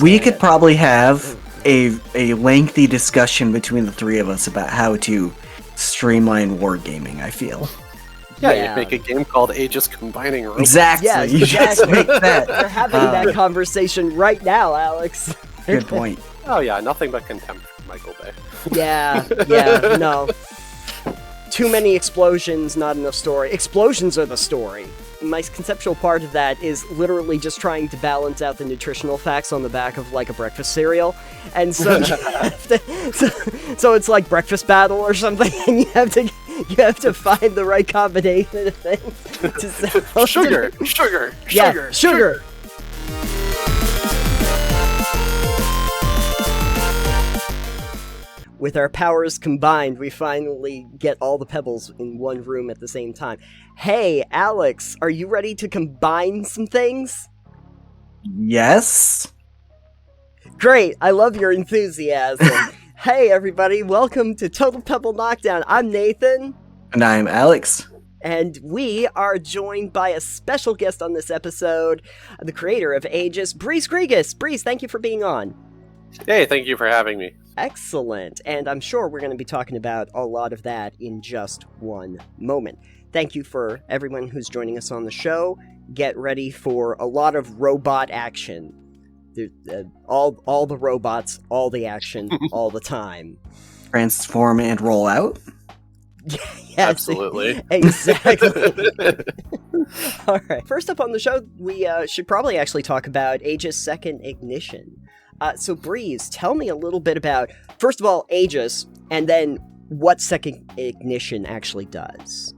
We could probably have a lengthy discussion between the three of us about how to streamline wargaming, I feel. Yeah, you make a game called Aegis Combining Robots. Exactly. Yeah, You just exactly. make that. We're having that conversation right now, Alex. Good point. Oh yeah, nothing but contempt for Michael Bay. Yeah, no. Too many explosions, not enough story. Explosions are the story. My conceptual part of that is literally just trying to balance out the nutritional facts on the back of, like, a breakfast cereal. And so, so it's like Breakfast Battle or something, and you have to find the right combination of things. To sell Sugar! Yeah, sugar! With our powers combined, we finally get all the pebbles in one room at the same time. Hey, Alex, are you ready to combine some things? Yes? Great, I love your enthusiasm. Hey, everybody, welcome to Total Pebble Knockdown. I'm Nathan. And I'm Alex. And we are joined by a special guest on this episode, the creator of AEGIS, Grigas. Breeze, thank you for being on. Hey, thank you for having me. Excellent, and I'm sure we're going to be talking about a lot of that in just one moment. Thank you for everyone who's joining us on the show. Get ready for a lot of robot action. All the robots, all the action, all the time. Transform and roll out? Yes, absolutely. Exactly. All right. First up on the show, we should probably actually talk about Aegis Second Ignition. So, Breeze, tell me a little bit about, first of all, Aegis, and then what Second Ignition actually does.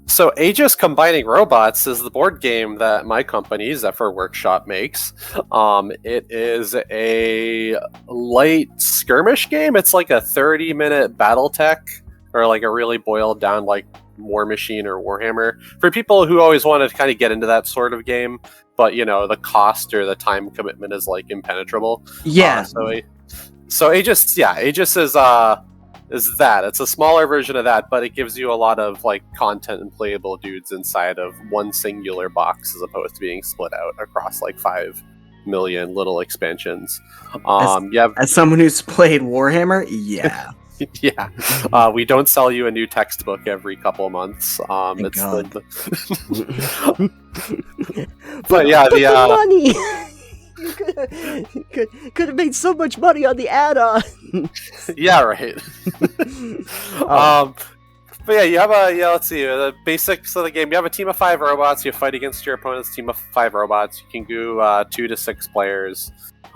So, Aegis Combining Robots is the board game that my company, Zephyr Workshop, makes. It is a light skirmish game. It's like a 30-minute BattleTech, or like a really boiled down, like, War Machine or Warhammer. For people who always want to kind of get into that sort of game, but, you know, the cost or the time commitment is, like, impenetrable. Yeah. So Aegis is that. It's a smaller version of that, but it gives you a lot of, like, content and playable dudes inside of one singular box as opposed to being split out across, like, 5 million little expansions. As someone who's played Warhammer, yeah. Yeah, we don't sell you a new textbook every couple months. Thank God. But yeah, the money. You could have made so much money on the add-on. Yeah, right. But yeah, you have let's see, the basics of the game. You have a team of 5 robots. You fight against your opponent's team of 5 robots. You can go 2 to 6 players.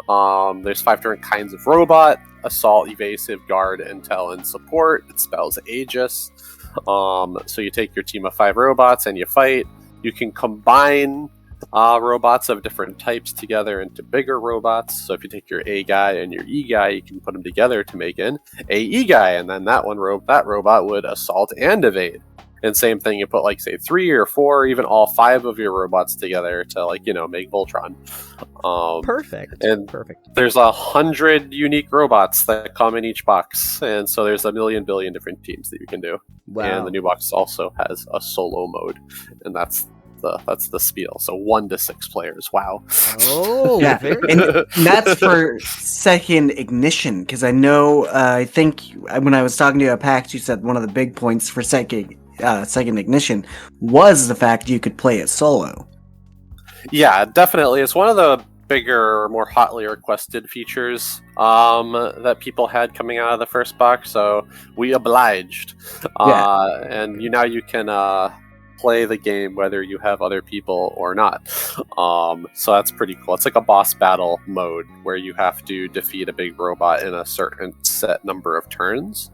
There's 5 different kinds of robot: assault, evasive, guard, intel, and support. It spells Aegis. So you take your team of 5 robots and you fight. You can combine robots of different types together into bigger robots. So if you take your A guy and your E guy, you can put them together to make an AE guy, and then that robot would assault and evade. And same thing, you put, like, say 3 or 4, or even all 5 of your robots together to, like, you know, make Voltron. Perfect. Perfect. There's 100 unique robots that come in each box, and so there's a billion different teams that you can do. Wow. And the new box also has a solo mode, and that's the spiel. So 1 to 6 players. Wow. Oh, yeah. very And that's for Second Ignition, because I know, I think when I was talking to you at PAX, you said one of the big points for Second Ignition was the fact you could play it solo. Yeah, definitely. It's one of the bigger, more hotly requested features that people had coming out of the first box, so we obliged. And now you can play the game whether you have other people or not. So that's pretty cool. It's like a boss battle mode where you have to defeat a big robot in a certain set number of turns.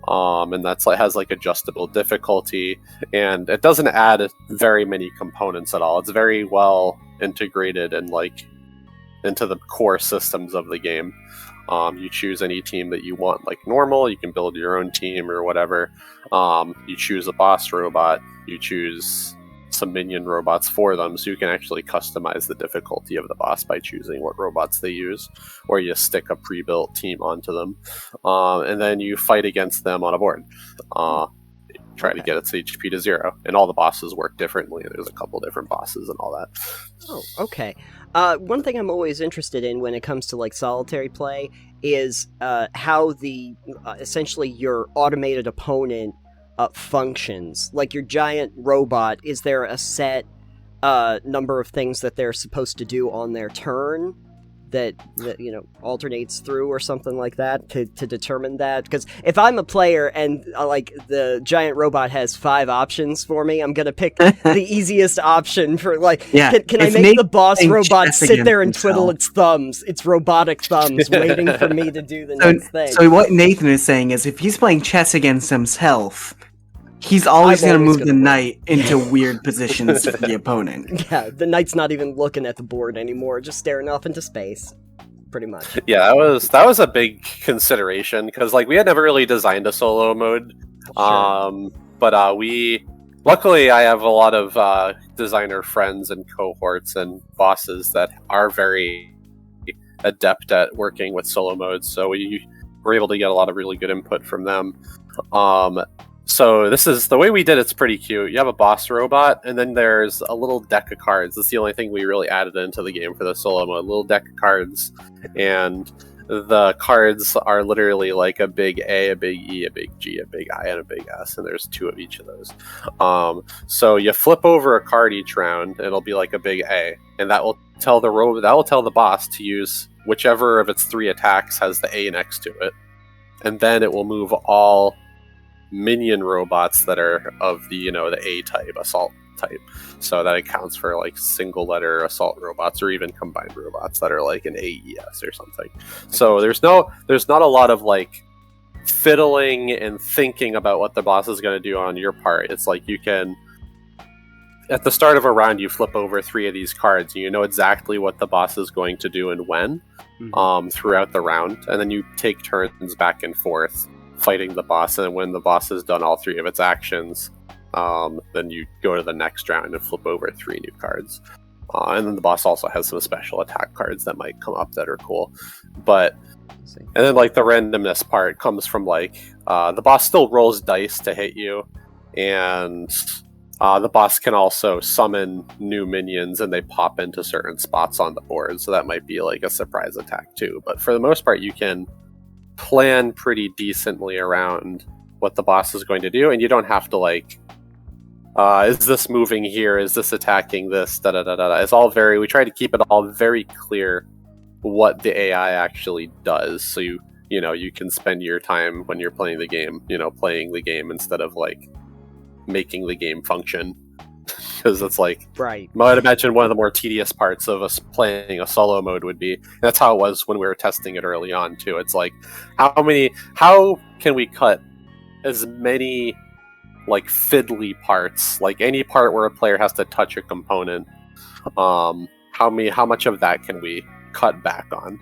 And that's like has like adjustable difficulty, and it doesn't add very many components at all. It's very well integrated and like into the core systems of the game. You choose any team that you want, like normal. You can build your own team or whatever. You choose a boss robot. You choose some minion robots for them, so you can actually customize the difficulty of the boss by choosing what robots they use, or you stick a pre-built team onto them, and then you fight against them on a board. Try to get its HP to 0, and all the bosses work differently. There's a couple different bosses and all that. Oh, okay. One thing I'm always interested in when it comes to like solitary play is how the essentially your automated opponent functions. Like your giant robot, is there a set number of things that they're supposed to do on their turn that alternates through or something like that to determine that? Because if I'm a player and like the giant robot has 5 options for me, I'm gonna pick the easiest option for like. Yeah. Can I make the boss robot sit there and twiddle its thumbs, its robotic thumbs, waiting for me to do the next thing? So what Nathan is saying is, if he's playing chess against himself, he's always going to move the knight into weird positions for the opponent. Yeah, the knight's not even looking at the board anymore, just staring off into space, pretty much. Yeah, that was a big consideration, because like we had never really designed a solo mode. Sure. But luckily I have a lot of designer friends and cohorts and bosses that are very adept at working with solo modes, so we were able to get a lot of really good input from them. So this is the way we did it's pretty cute. You have a boss robot, and then there's a little deck of cards. That's the only thing we really added into the game for the solo mode. A little deck of cards, and the cards are literally like a big A, a big E, a big G, a big I, and a big S, and there's 2 of each of those. So you flip over a card each round, and it'll be like a big A, and that will tell the boss to use whichever of its 3 attacks has the A next to it, and then it will move all minion robots that are of the the A type, assault type, so that accounts for like single letter assault robots or even combined robots that are like an AES or something. So there's not a lot of like fiddling and thinking about what the boss is going to do on your part. It's like you can, at the start of a round, you flip over 3 of these cards, and you know exactly what the boss is going to do and when throughout the round, and then you take turns back and forth fighting the boss, and when the boss has done all 3 of its actions, then you go to the next round and flip over 3 new cards. And then the boss also has some special attack cards that might come up that are cool. And then like the randomness part comes from like the boss still rolls dice to hit you, and the boss can also summon new minions, and they pop into certain spots on the board, so that might be like a surprise attack too. But for the most part, you can plan pretty decently around what the boss is going to do, and you don't have to like is this moving here, is this attacking this, da da da da. It's all we try to keep it all very clear what the AI actually does, so you can spend your time when you're playing the game playing the game instead of like making the game function, because it's like, right, I'd imagine one of the more tedious parts of us playing a solo mode would be, and that's how it was when we were testing it early on too. It's like, how can we cut as many like fiddly parts, like any part where a player has to touch a component, how much of that can we cut back on,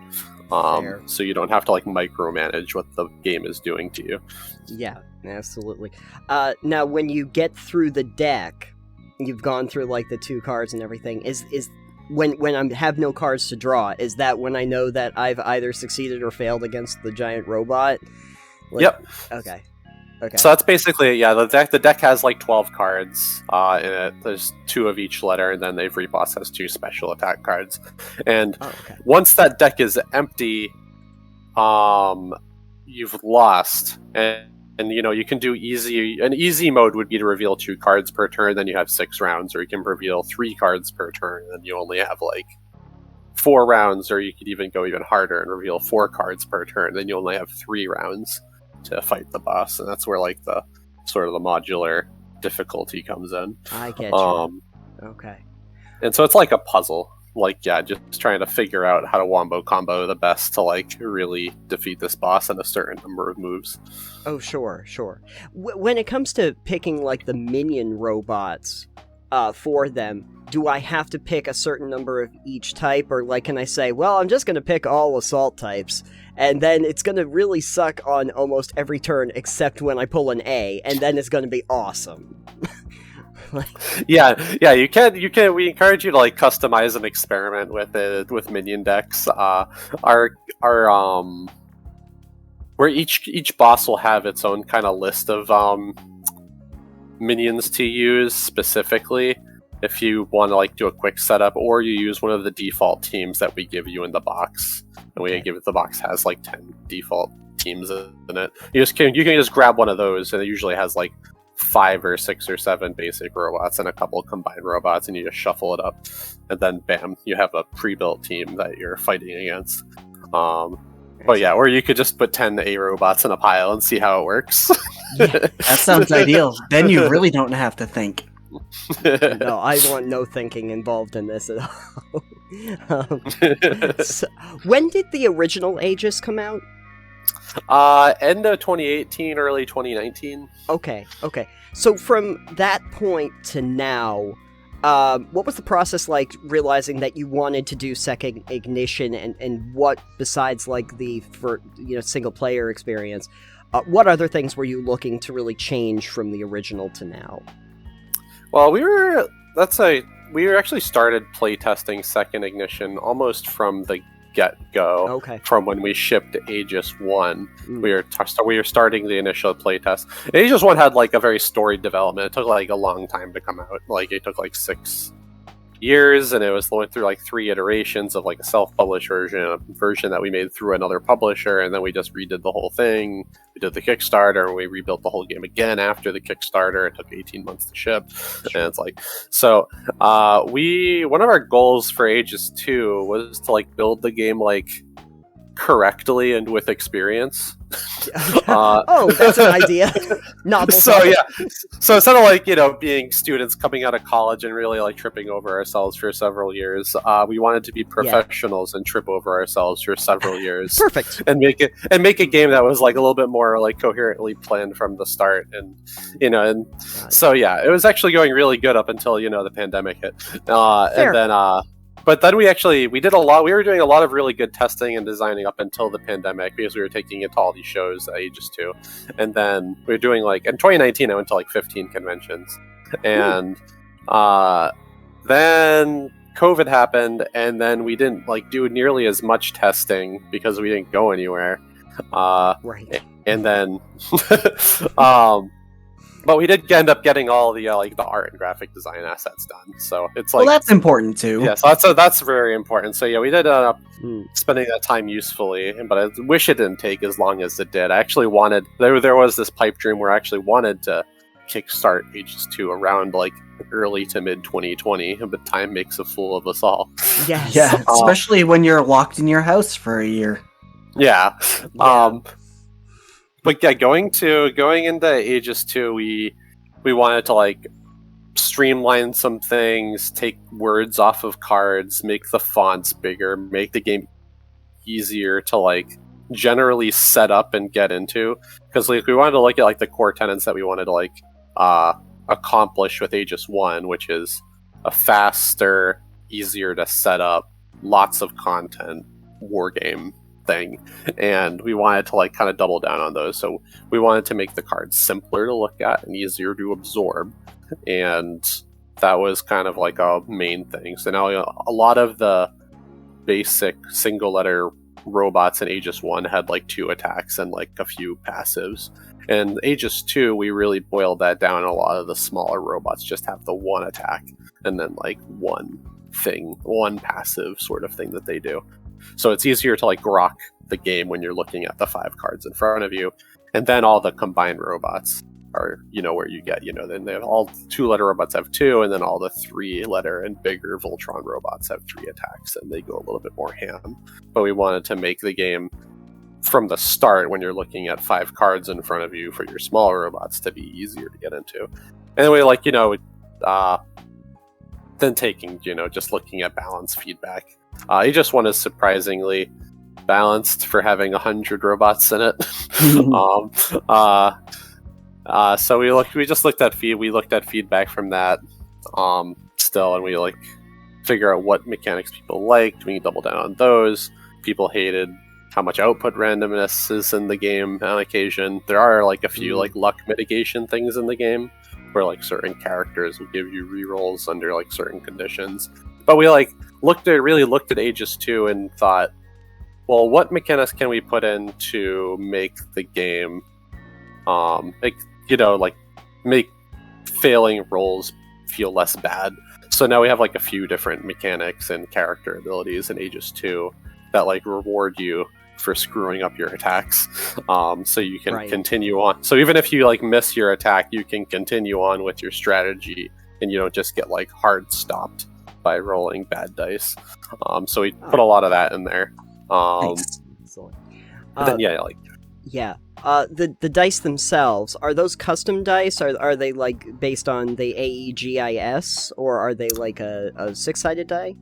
so you don't have to like micromanage what the game is doing to you. Yeah, absolutely. Now when you get through the deck, you've gone through like the 2 cards and everything, is when I have no cards to draw, is that when I know that I've either succeeded or failed against the giant robot? Like, yep. Okay. So that's basically, yeah, the deck has like 12 cards in it. There's 2 of each letter, and then every boss has 2 special attack cards. And once that deck is empty, you've lost. And you can do easy. An easy mode would be to reveal 2 cards per turn, then you have 6 rounds, or you can reveal 3 cards per turn, and then you only have like 4 rounds, or you could even go even harder and reveal 4 cards per turn, then you only have 3 rounds to fight the boss. And that's where like the sort of the modular difficulty comes in. I get you. Okay. And so it's like a puzzle. Like, yeah, just trying to figure out how to wombo combo the best to like really defeat this boss in a certain number of moves. Oh, sure. When it comes to picking like the minion robots for them, do I have to pick a certain number of each type, or like can I say, well, I'm just going to pick all assault types, and then it's going to really suck on almost every turn except when I pull an A, and then it's going to be awesome. Yeah, you can. We encourage you to like customize and experiment with it with minion decks. Where each boss will have its own kind of list of minions to use specifically. if you want to like do a quick setup, or you use one of the default teams that we give you in the box. And we give it, the box has like 10 default teams in it. You can just grab one of those, and it usually has like 5 or 6 or 7 basic robots and a couple combined robots, and you just shuffle it up, and then bam, you have a pre-built team that you're fighting against. But yeah, or you could just put 10 A robots in a pile and see how it works. Yeah, that sounds ideal. Then you really don't have to think. No, I want no thinking involved in this at all. So, when did the original Aegis come out? End of 2018, early 2019. Okay. So from that point to now, what was the process like realizing that you wanted to do Second Ignition, and what, besides like the single player experience, what other things were you looking to really change from the original to now? Well, we actually started playtesting Second Ignition almost from the get-go. Okay. From when we shipped Aegis 1. We were starting the initial playtest. Aegis 1 had like a very storied development. It took like a long time to come out. Like it took like 6 years, and it was going through like 3 iterations of like a self-published version, a version that we made through another publisher, and then we just redid the whole thing. We did the Kickstarter, and we rebuilt the whole game again after the Kickstarter. It took 18 months to ship. And it's like, so one of our goals for Aegis 2 was to like build the game like correctly and with experience. Oh, that's an idea. Novel. So yeah, so instead of like being students coming out of college and really like tripping over ourselves for several years, we wanted to be professionals and trip over ourselves for several years. Perfect. And make a game that was like a little bit more like coherently planned from the start, and so yeah, it was actually going really good up until the pandemic hit, and then. But then we did a lot. We were doing a lot of really good testing and designing up until the pandemic, because we were taking it to all these shows, Aegis 2. And then we were doing like, in 2019, I went to like 15 conventions. And then COVID happened, and then we didn't like do nearly as much testing because we didn't go anywhere. Right. And then, but we did end up getting all the like the art and graphic design assets done. So it's like, well, that's important too. Yeah, so that's very important. So yeah, we did end up spending that time usefully, but I wish it didn't take as long as it did. I actually wanted there was this pipe dream where I actually wanted to kickstart Aegis 2 around like early to mid 2020, but time makes a fool of us all. Yes. Yeah, especially when you're locked in your house for a year. Yeah. But yeah, going into Aegis 2, we wanted to like streamline some things, take words off of cards, make the fonts bigger, make the game easier to like generally set up and get into. Because like we wanted to look at like the core tenets that we wanted to like accomplish with Aegis 1, which is a faster, easier to set up, lots of content war game thing, and we wanted to like kind of double down on those. So we wanted to make the cards simpler to look at and easier to absorb, and that was kind of like a main thing. So now a lot of the basic single letter robots in Aegis 1 had like 2 attacks and like a few passives, and Aegis 2 we really boiled that down. A lot of the smaller robots just have the 1 attack and then like one passive sort of thing that they do. So it's easier to like grok the game when you're looking at the 5 cards in front of you. And then all the combined robots are, where you get, then they have all 2-letter robots have 2, and then all the 3-letter and bigger Voltron robots have 3 attacks, and they go a little bit more ham. But we wanted to make the game from the start, when you're looking at 5 cards in front of you for your smaller robots, to be easier to get into. And then we like, then taking, just looking at balance feedback. Aegis 1 is surprisingly balanced for having 100 robots in it. So we just looked at feedback from that still, and we like figure out what mechanics people liked. We can double down on those. People hated how much output randomness is in the game on occasion. There are like a few like luck mitigation things in the game, where like certain characters will give you rerolls under like certain conditions. But we like really looked at Aegis 2 and thought, well, what mechanics can we put in to make the game, make failing rolls feel less bad. So now we have like a few different mechanics and character abilities in Aegis 2 that like reward you for screwing up your attacks, so you can continue on. So even if you like miss your attack, you can continue on with your strategy, and you don't just get like hard stopped by rolling bad dice. So we put a lot of that in there. Nice. Then the dice themselves, are those custom dice? Are they like based on the AEGIS, or are they like a 6-sided die?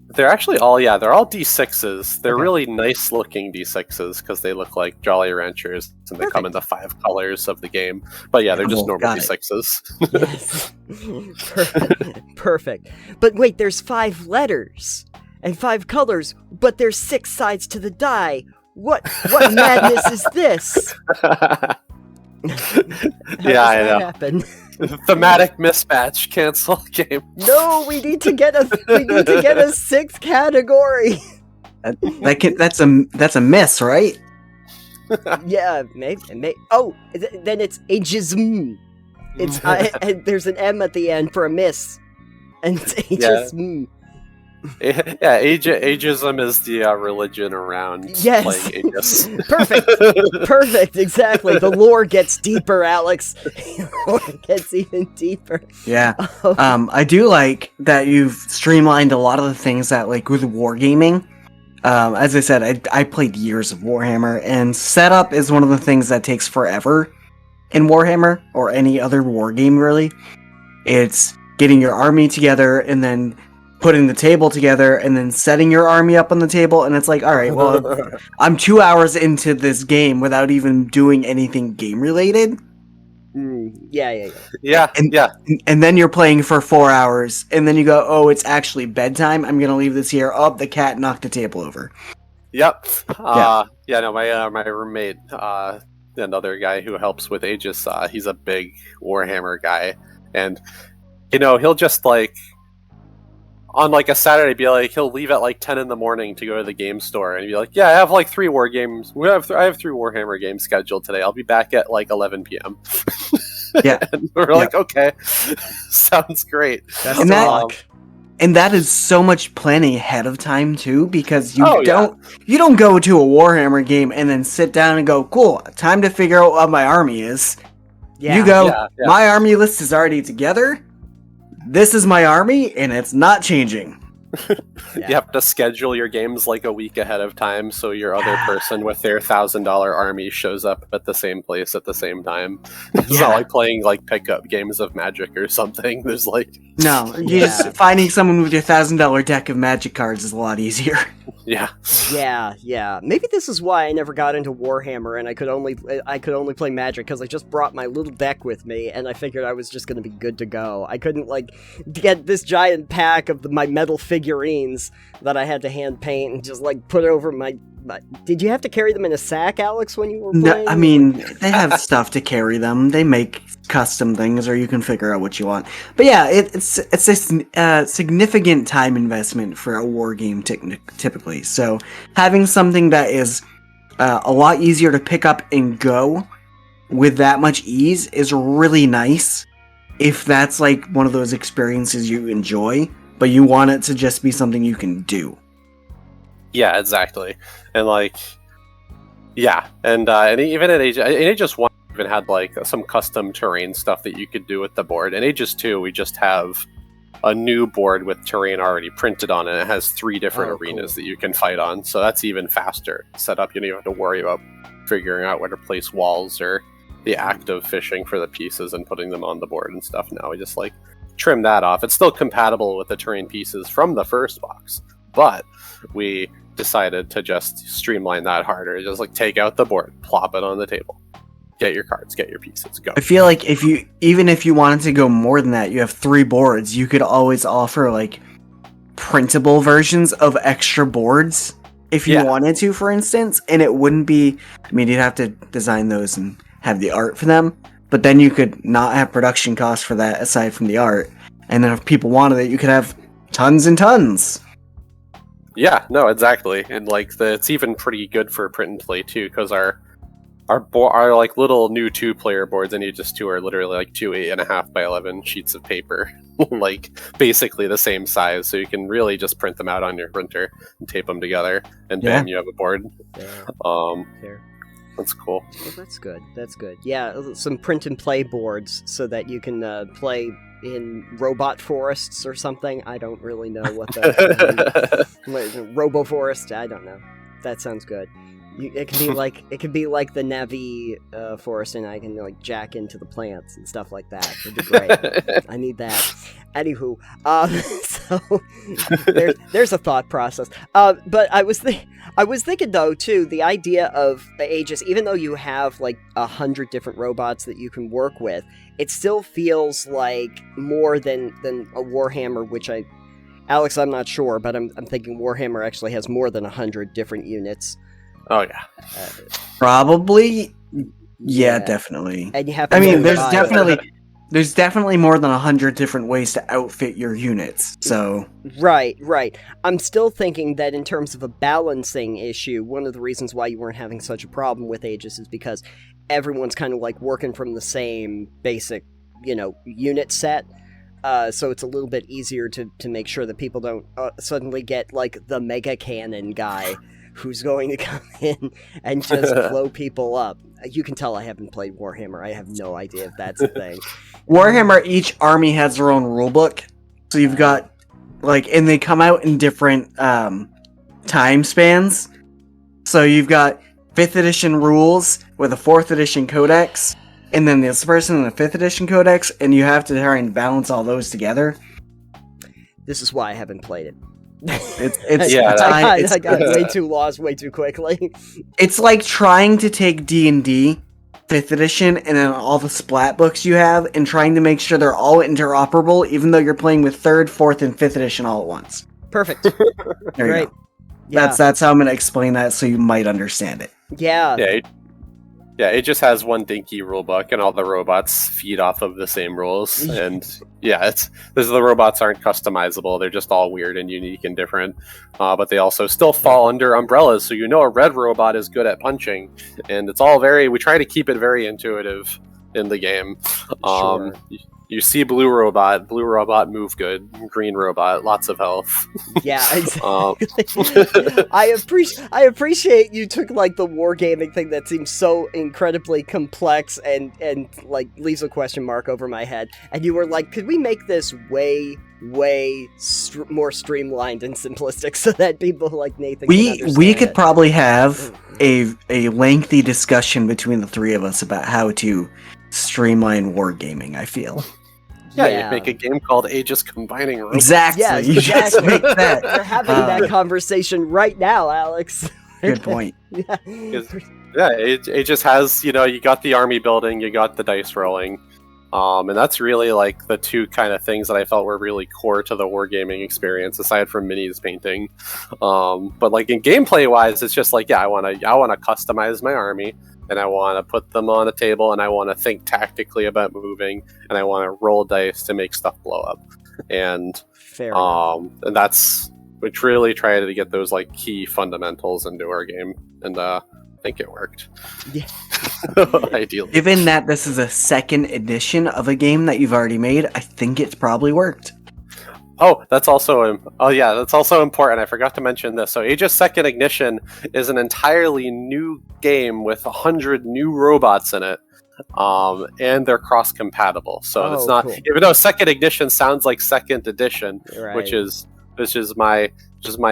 They're actually they're all D6s. They're really nice looking D6s because they look like Jolly Ranchers, and they come in the 5 colors of the game. But yeah, they're just normal D6s. Yes. Perfect. But wait, there's 5 letters and 5 colors, but there's 6 sides to the die. What madness is this? How does that happen? Thematic mismatch. Cancel game. No, we need to get a 6th category. That's a miss, right? Yeah, maybe. Oh, then it's ageism. It's and there's an M at the end for a miss, and it's ageism. Yeah, ageism is the religion around playing Aegis. Perfect, exactly. The lore gets deeper, Alex. The lore gets even deeper. Yeah. I do like that you've streamlined a lot of the things that, like, with wargaming. As I said, I played years of Warhammer, and setup is one of the things that takes forever in Warhammer, or any other wargame, really. It's getting your army together, and then putting the table together, and then setting your army up on the table, and it's like, alright, well, I'm 2 hours into this game without even doing anything game-related. Yeah. And then you're playing for 4 hours, and then you go, oh, it's actually bedtime, I'm gonna leave this here. Oh, the cat knocked the table over. Yep. My roommate, another guy who helps with Aegis, he's a big Warhammer guy, and, he'll just, like, on like a Saturday, be like, he'll leave at like 10 in the morning to go to the game store, and be like, yeah, I have like 3 war games. I have 3 Warhammer games scheduled today. I'll be back at like 11 p.m. Yeah. And we're like, okay, sounds great. And that is so much planning ahead of time too, because you don't go to a Warhammer game and then sit down and go, cool, time to figure out what my army is. Yeah. You go, my army list is already together. This is my army, and it's not changing. You have to schedule your games like a week ahead of time, so your other person with their $1,000 army shows up at the same place at the same time. It's not like playing like pickup games of Magic or something. There's like just finding someone with your $1,000 deck of Magic cards is a lot easier. Yeah. Maybe this is why I never got into Warhammer, and I could only play Magic, because I just brought my little deck with me, and I figured I was just going to be good to go. I couldn't like get this giant pack of my metal figurines that I had to hand paint and just like put over my. Did you have to carry them in a sack, Alex, when you were playing? No, I mean, they have stuff to carry them. They make custom things, or you can figure out what you want. But yeah, it's a significant time investment for a war game typically. So having something that is a lot easier to pick up and go with that much ease is really nice. If that's like one of those experiences you enjoy, but you want it to just be something you can do. Yeah, exactly. And like, and even in Aegis 1, even had like some custom terrain stuff that you could do with the board. In Aegis 2, we just have a new board with terrain already printed on it. It has 3 different arenas that you can fight on, so that's even faster set up. You don't even have to worry about figuring out where to place walls or the act of fishing for the pieces and putting them on the board and stuff. Now we just like trim that off. It's still compatible with the terrain pieces from the first box, but we decided to just streamline that harder. Just like take out the board, plop it on the table, get your cards, get your pieces, go. I feel like if you wanted to go more than that, you have 3 boards. You could always offer like printable versions of extra boards if you wanted to, for instance, and it wouldn't be. I mean, you'd have to design those and have the art for them, but then you could not have production costs for that aside from the art. And then if people wanted it, you could have tons and tons. Yeah, no, exactly. And like it's even pretty good for print and play too, because our our like little new 2-player boards in Aegis 2 are literally like 2 8.5 by 11 sheets of paper, like basically the same size. So you can really just print them out on your printer and tape them together, and bam, you have a board. Fair. That's cool. Well, that's good. That's good. Yeah, some print and play boards so that you can play in robot forests or something. I don't really know what the Robo Forest. I don't know. That sounds good. It could be like the Navi forest, and I can like jack into the plants and stuff like that. It'd be great. I need that. Anywho, so there's a thought process. But I was thinking though too, the idea of Aegis, even though you have like 100 different robots that you can work with, it still feels like more than a Warhammer, which Alex, I'm not sure, but I'm thinking Warhammer actually has more than 100 different units. Oh yeah, probably. Yeah, definitely. And you have. There's definitely more than 100 different ways to outfit your units. So right. I'm still thinking that in terms of a balancing issue, one of the reasons why you weren't having such a problem with Aegis is because everyone's kind of like working from the same basic, unit set. So it's a little bit easier to make sure that people don't suddenly get like the mega cannon guy who's going to come in and just blow people up. You can tell I haven't played Warhammer. I have no idea if that's a thing. Warhammer, each army has their own rulebook. So you've got, and they come out in different time spans. So you've got 5th edition rules with a 4th edition codex, and then this person in the 5th edition codex, and you have to try and balance all those together. This is why I haven't played it. I got way too lost way too quickly. It's like trying to take D&D 5th edition and then all the splat books you have and trying to make sure they're all interoperable, even though you're playing with 3rd, 4th, and 5th edition all at once. Perfect. There you go. Yeah. That's how I'm going to explain that so you might understand it. Yeah. It just has one dinky rulebook, and all the robots feed off of the same rules. And the robots aren't customizable; they're just all weird and unique and different. But they also still fall under umbrellas, so a red robot is good at punching, and it's all we try to keep it very intuitive in the game. Sure. You see blue robot move good, green robot, lots of health. Yeah, exactly. I appreciate you took like the wargaming thing that seems so incredibly complex and leaves a question mark over my head, and you were like, could we make this way more streamlined and simplistic so that people like Nathan can understand we could probably have a lengthy discussion between the three of us about how to streamline wargaming, I feel. Yeah, you'd make a game called Aegis Combining Robots. Exactly. Yeah, you just make that. We're having that conversation right now, Alex. Good point. Aegis has, you got the army building, you got the dice rolling. And that's really like the two kind of things that I felt were really core to the wargaming experience, aside from minis painting. But like in gameplay wise, it's just like, I want to customize my army, and I want to put them on a table, and I want to think tactically about moving, and I want to roll dice to make stuff blow up. And fair enough. And that's we really tried to get those like key fundamentals into our game, and I think it worked. Yeah. Ideally. Given that this is a second edition of a game that you've already made, I think it's probably worked. That's also important. I forgot to mention this. So Aegis Second Ignition is an entirely new game with 100 new robots in it. And they're cross-compatible. So it's not, cool. Even though Second Ignition sounds like Second Edition, right. which is my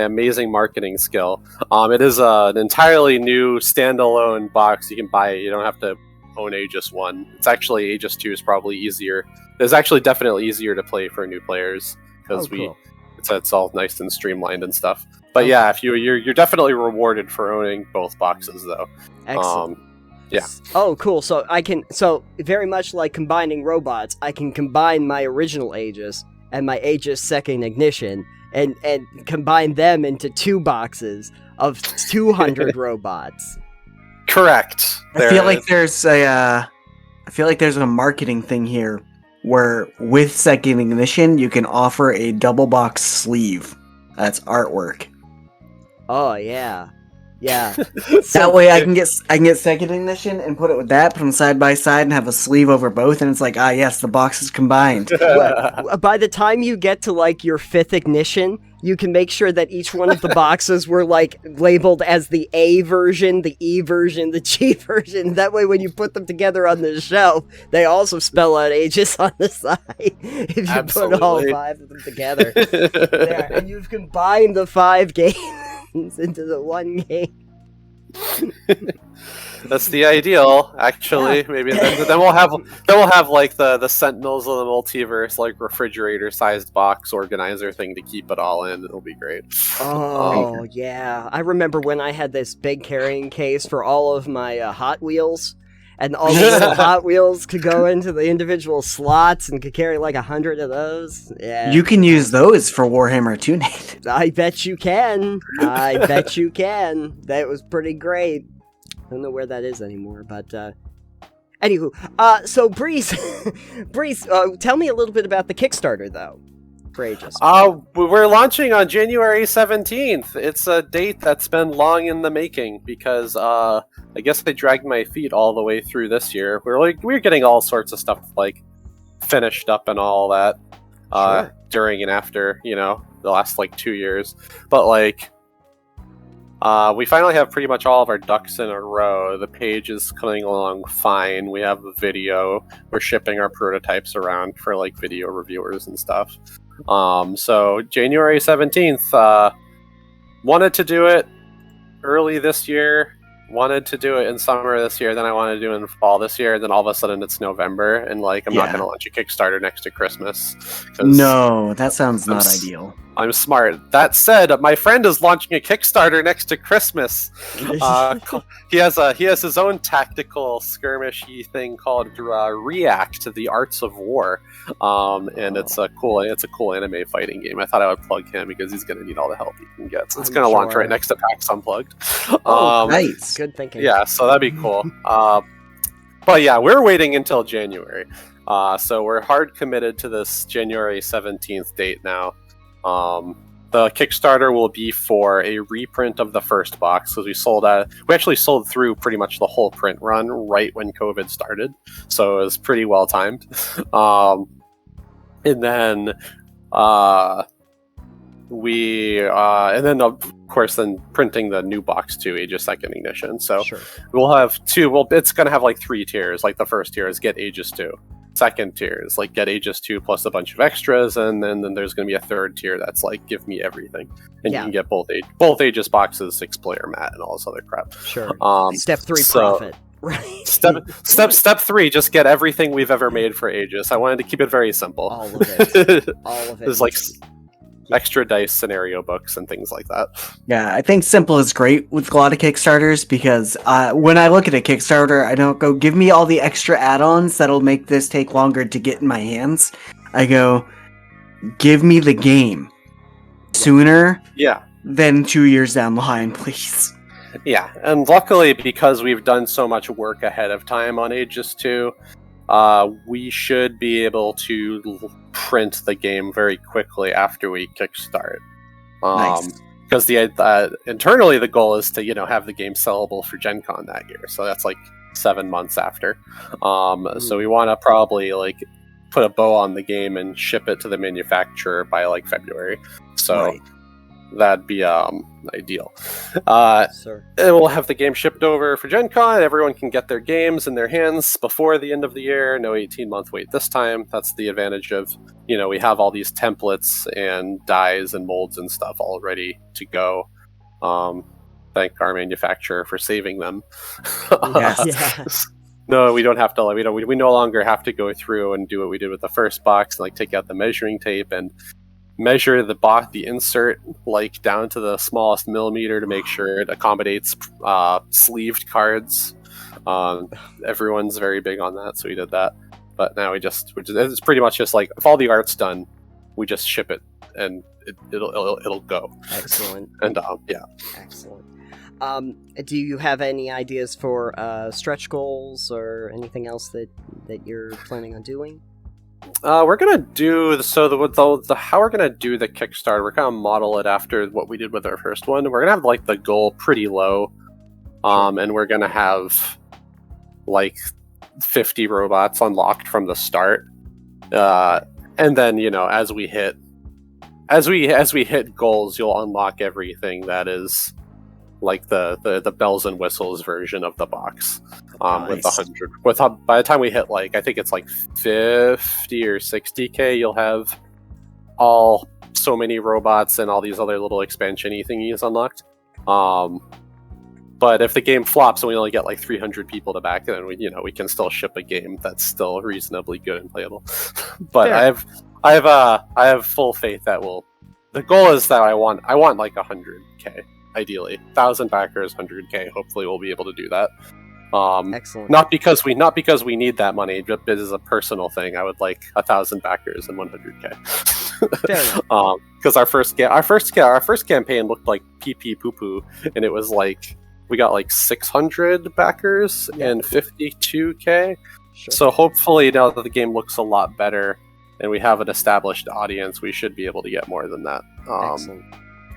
amazing marketing skill. It is an entirely new standalone box. You can buy it. You don't have to own Aegis 1. It's actually Aegis 2 is probably easier. It's actually definitely easier to play for new players because it's all nice and streamlined and stuff. But if you're definitely rewarded for owning both boxes though. Excellent. Yeah. Oh, cool. So very much like combining robots, I can combine my original Aegis and my Aegis Second Ignition and combine them into 2 boxes of 200 robots. Correct. I feel like there's a marketing thing here where with Second Ignition you can offer a double box sleeve that's artwork. Oh yeah. Yeah. That way I can get second ignition and put it with that, put them side by side, and have a sleeve over both, and it's like, yes, the boxes combined. By the time you get to like your 5th ignition, you can make sure that each one of the boxes were like labeled as the A version, the E version, the G version. That way, when you put them together on the shelf, they also spell out Aegis on the side. If you put all 5 of them together, there, and you've combined the 5 games into the one game. That's the ideal, actually. Yeah. Maybe then we'll have like the Sentinels of the Multiverse, like refrigerator-sized box organizer thing to keep it all in. It'll be great. Oh yeah, I remember when I had this big carrying case for all of my Hot Wheels, and all the little Hot Wheels could go into the individual slots and could carry like 100 of those. Yeah, you can use those for Warhammer 2, Nate. I bet you can. I bet you can. That was pretty great. I don't know where that is anymore, but anywho, so Breeze, tell me a little bit about the Kickstarter though. For Aegis. We're launching on January 17th. It's a date that's been long in the making because I guess I dragged my feet all the way through this year. We're getting all sorts of stuff like finished up and all that during and after, the last like 2 years. But like we finally have pretty much all of our ducks in a row. The page is coming along fine. We have a video. We're shipping our prototypes around for like video reviewers and stuff. So January 17th, wanted to do it early this year, wanted to do it in summer this year, then I wanted to do it in fall this year, then all of a sudden it's November, and like I'm not going to launch a Kickstarter next to Christmas. No, that sounds not ideal. I'm smart. That said, my friend is launching a Kickstarter next to Christmas. He has his own tactical skirmishy thing called React: The Arts of War, and it's a cool anime fighting game. I thought I would plug him because he's going to need all the help he can get. So it's going to launch right next to PAX Unplugged. Nice, good thinking. Yeah, so that'd be cool. But yeah, we're waiting until January. So we're hard committed to this January 17th date now. The Kickstarter will be for a reprint of the first box because we actually sold through pretty much the whole print run right when COVID started, so it was pretty well timed. And then of course then printing the new box too, Aegis Second Ignition. So we'll have two. Well, it's gonna have like 3 tiers. Like the first tier is get Aegis 2. Second tier is like get Aegis 2 plus a bunch of extras, and then there's going to be a third tier that's like give me everything, and you can get both Aegis boxes, 6-player mat, and all this other crap. Sure. Step 3 profit. Right. Step 3, just get everything we've ever made for Aegis. I wanted to keep it very simple. All of it. All of it. There's like extra dice scenario books and things like that. Yeah, I think simple is great with a lot of Kickstarters because when I look at a Kickstarter, I don't go, give me all the extra add-ons that'll make this take longer to get in my hands. I go, give me the game sooner than 2 years down the line, please. Yeah, and luckily, because we've done so much work ahead of time on Aegis 2, we should be able to print the game very quickly after we kickstart. Nice. Because internally the goal is to have the game sellable for Gen Con that year, so that's like 7 months after. So we want to probably like put a bow on the game and ship it to the manufacturer by like February. So that'd be ideal. And we'll have the game shipped over for Gen Con. Everyone can get their games in their hands before the end of the year. No 18-month wait this time. That's the advantage of, we have all these templates and dies and molds and stuff all ready to go. Thank our manufacturer for saving them. Yes. No, we don't have to. We no longer have to go through and do what we did with the first box, and like take out the measuring tape and measure the insert like down to the smallest millimeter to make sure it accommodates sleeved cards. Everyone's very big on that, so we did that. But now it's pretty much just like if all the art's done, we just ship it and it'll go. Excellent. And Excellent. Do you have any ideas for stretch goals or anything else that you're planning on doing? We're gonna do how we're gonna do the Kickstarter. We're gonna model it after what we did with our first one. We're gonna have like the goal pretty low, and we're gonna have like 50 robots unlocked from the start, and then as we hit goals, you'll unlock everything that is like the bells and whistles version of the box. With 100, by the time we hit I think it's like 50 or 60k, you'll have all so many robots and all these other little expansion-y thingies unlocked. But if the game flops and we only get like 300 people to back, then we can still ship a game that's still reasonably good and playable. But fair. I have full faith that the goal is that I want like 100k, ideally 1,000 backers, 100k. Hopefully we'll be able to do that. Excellent. Not because we need that money, but it is a personal thing. I would like 1,000 backers and 100k. Fair enough. Because our first campaign looked like pee pee poo poo, and it was like we got like 600 backers and 52k. Sure. So hopefully now that the game looks a lot better and we have an established audience, we should be able to get more than that. Excellent.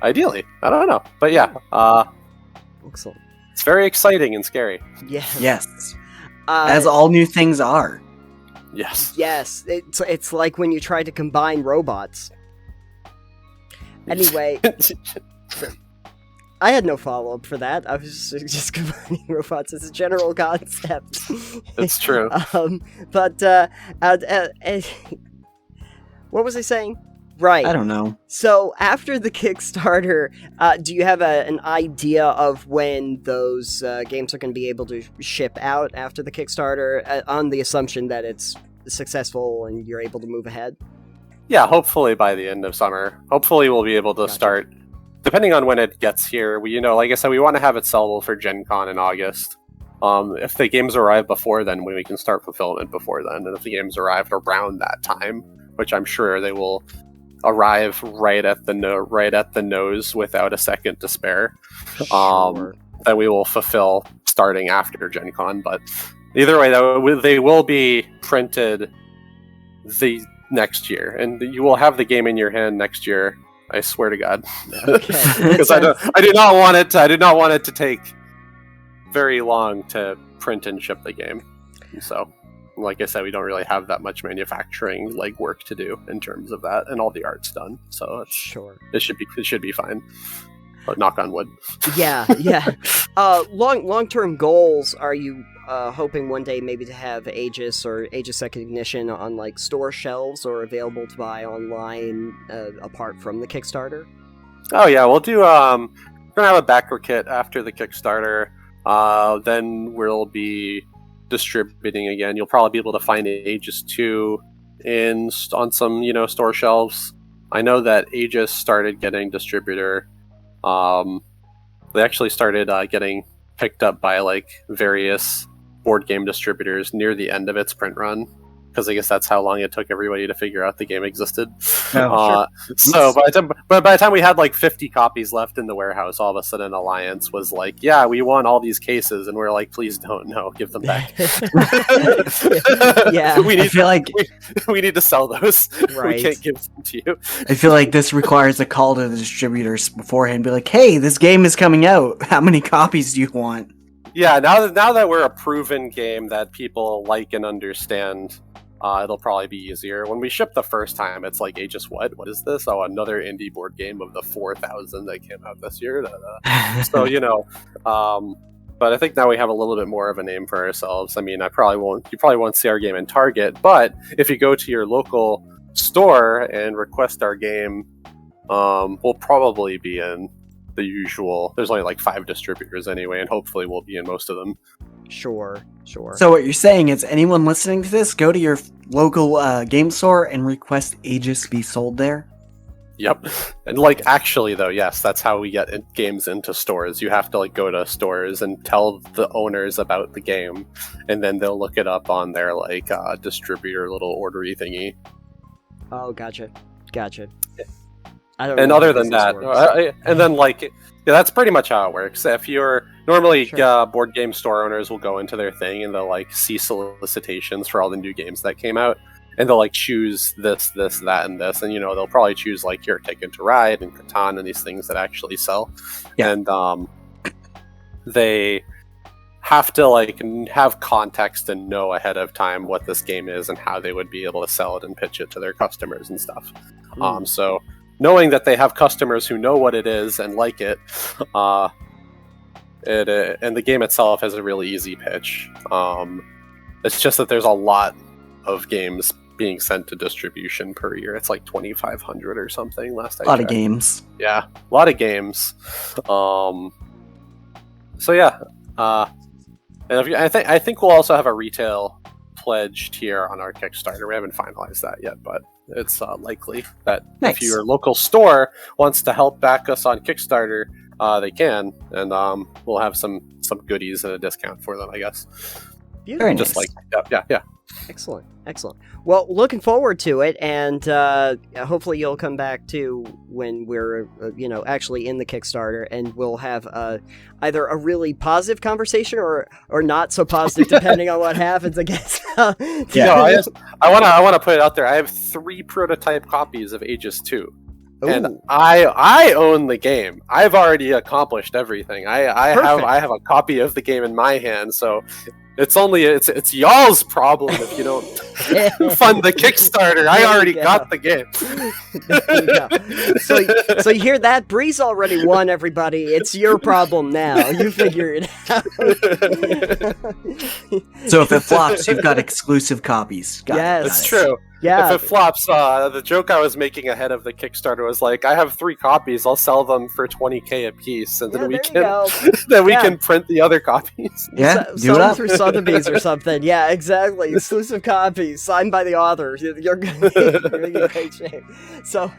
Ideally, I don't know, but yeah. Excellent. It's very exciting and scary. Yeah. Yes. As all new things are. Yes. Yes. It's like when you try to combine robots. Anyway, I had no follow-up for that. I was just combining robots as a general concept. It's true. But what was I saying? Right. I don't know. So after the Kickstarter, do you have an idea of when those games are going to be able to ship out after the Kickstarter, on the assumption that it's successful and you're able to move ahead? Yeah, hopefully by the end of summer. Hopefully we'll be able to start, depending on when it gets here. Like I said, we want to have it sellable for Gen Con in August. If the games arrive before then, we can start fulfillment before then. And if the games arrived around that time, which I'm sure they will arrive right at the nose without a second to spare, that we will fulfill starting after Gen Con. But either way, they will be printed the next year, and you will have the game in your hand next year. I swear to God, because I do not want it to take very long to print and ship the game. So, like I said, we don't really have that much manufacturing work to do in terms of that, and all the art's done. So it should be fine. But knock on wood. Yeah. Long-term goals, are you hoping one day maybe to have Aegis or Aegis Second Ignition on store shelves or available to buy online apart from the Kickstarter? Oh yeah, we'll do. We're gonna have a backer kit after the Kickstarter. Then we'll be distributing again. You'll probably be able to find Aegis 2 on some store shelves. I know that Aegis started getting distributor. They actually started getting picked up by various board game distributors near the end of its print run, because I guess that's how long it took everybody to figure out the game existed. Sure. So by the time we had 50 copies left in the warehouse, all of a sudden Alliance was like, "Yeah, we won all these cases," and we're like, "Please don't, no, give them back." Yeah, we need to sell those. Right. We can't give them to you. I feel like this requires a call to the distributors beforehand. Be like, "Hey, this game is coming out. How many copies do you want?" Yeah, now that we're a proven game that people like and understand, it'll probably be easier. When we ship the first time, it's like, Aegis, what is this? Oh, another indie board game of the 4,000 that came out this year. So but I think now we have a little bit more of a name for ourselves. I mean, you probably won't see our game in Target, but if you go to your local store and request our game, we'll probably be in the usual. There's only 5 distributors anyway, and hopefully we'll be in most of them. Sure. So what you're saying is, anyone listening to this, go to your local game store and request Aegis be sold there? Yep. And actually though, yes, that's how we get games into stores. You have to go to stores and tell the owners about the game, and then they'll look it up on their distributor little ordery thingy. Oh, gotcha. And other than that, and then that's pretty much how it works. If you're normally board game store owners will go into their thing and they'll see solicitations for all the new games that came out, and they'll like choose this, that, and this, and they'll probably choose like your Ticket to Ride and Catan and these things that actually sell. Yeah. And they have to like have context and know ahead of time what this game is and how they would be able to sell it and pitch it to their customers and stuff. So knowing that they have customers who know what it is and like it, and the game itself has a really easy pitch. It's just that there's a lot of games being sent to distribution per year. It's like 2,500 or something last I checked. A lot of games. Yeah, a lot of games. So yeah, and I think we'll also have a retail pledge tier on our Kickstarter. We haven't finalized that yet, but it's likely that if your local store wants to help back us on Kickstarter, they can, and we'll have some goodies and a discount for them, I guess. Beautiful. Very Just nice. like yeah. Excellent. Well, looking forward to it, and hopefully you'll come back too when we're, actually in the Kickstarter, and we'll have either a really positive conversation or not so positive, depending on what happens. I guess. Yeah, I want to put it out there. I have 3 prototype copies of Aegis 2. Ooh. And I own the game. I've already accomplished everything. I have a copy of the game in my hand, so it's y'all's problem if you don't fund the Kickstarter. I already got the game. So you hear that? Breeze already won, everybody. It's your problem now. You figure it out. So if it flops, you've got exclusive copies. That's true. Yeah. If it flops, the joke I was making ahead of the Kickstarter was like, I have 3 copies. I'll sell them for $20K a piece, and then we can print the other copies. Yeah, sell them through Sotheby's or something. Yeah, exactly. Exclusive copies signed by the author. You're in great shape. So,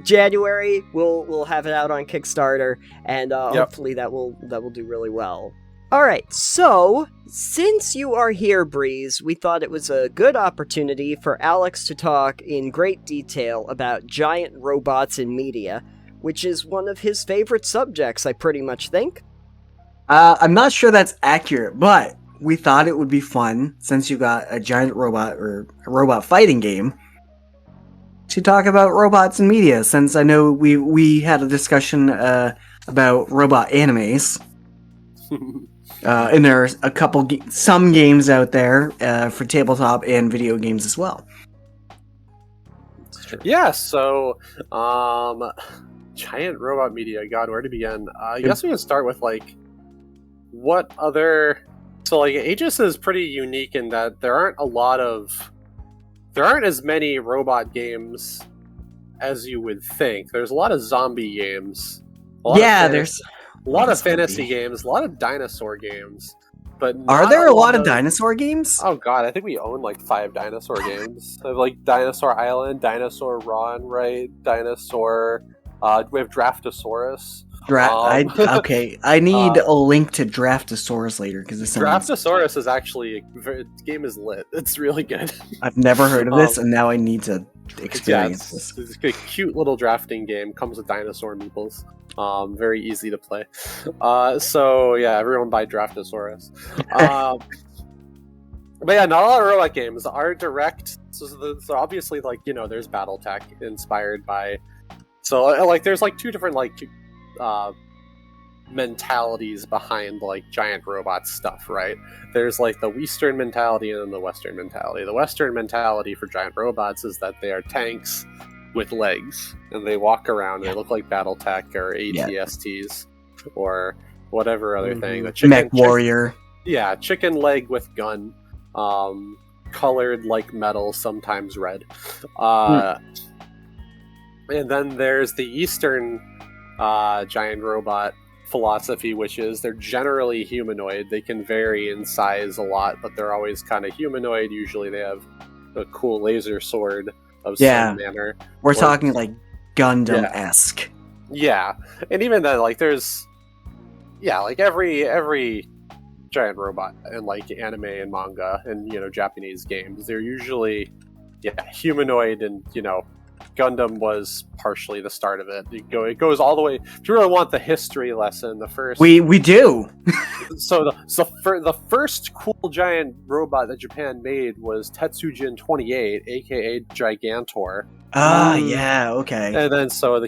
January we'll have it out on Kickstarter, and hopefully that will do really well. All right, so since you are here, Breeze, we thought it was a good opportunity for Alex to talk in great detail about giant robots in media, which is one of his favorite subjects, I pretty much think. I'm not sure that's accurate, but we thought it would be fun, since you got a giant robot or a robot fighting game, to talk about robots in media, since I know we had a discussion about robot animes. And there's a couple, some games out there for tabletop and video games as well. Yeah, so giant robot media. God, where to begin? I guess we can start with like what other. So like Aegis is pretty unique in that there aren't as many robot games as you would think. There's a lot of zombie games. There's a lot of fantasy games, a lot of dinosaur games, but are there a lot of dinosaur games? Oh god, I think we own like 5 dinosaur games. I have like Dinosaur Island, Dinosaur Ron, right? Dinosaur. We have Draftosaurus. I need a link to Draftosaurus later because Draftosaurus is actually the game is lit. It's really good. I've never heard of this, and now I need to experience this. It's a cute little drafting game. Comes with dinosaur meeples. Very easy to play. So yeah, everyone buy Draftosaurus. But yeah, not a lot of robot games are direct. So obviously, like there's BattleTech inspired by. So like, there's like 2 different like mentalities behind like giant robot stuff, right? There's like the Eastern mentality and then the Western mentality. The Western mentality for giant robots is that they are tanks with legs, and they walk around. They look like BattleTech or ATSTs or whatever other thing. The Mech Warrior. Chicken leg with gun, colored like metal, sometimes red. And then there's the Eastern giant robot philosophy, which is they're generally humanoid. They can vary in size a lot, but they're always kind of humanoid. Usually they have a cool laser sword of some manner. We're talking like Gundam-esque. Yeah. And even then, like there's like every giant robot in like anime and manga and Japanese games, they're usually humanoid and Gundam was partially the start of it. It goes all the way. If you really want the history lesson, the first We do. the first cool giant robot that Japan made was Tetsujin 28, aka Gigantor. Yeah, okay. And then so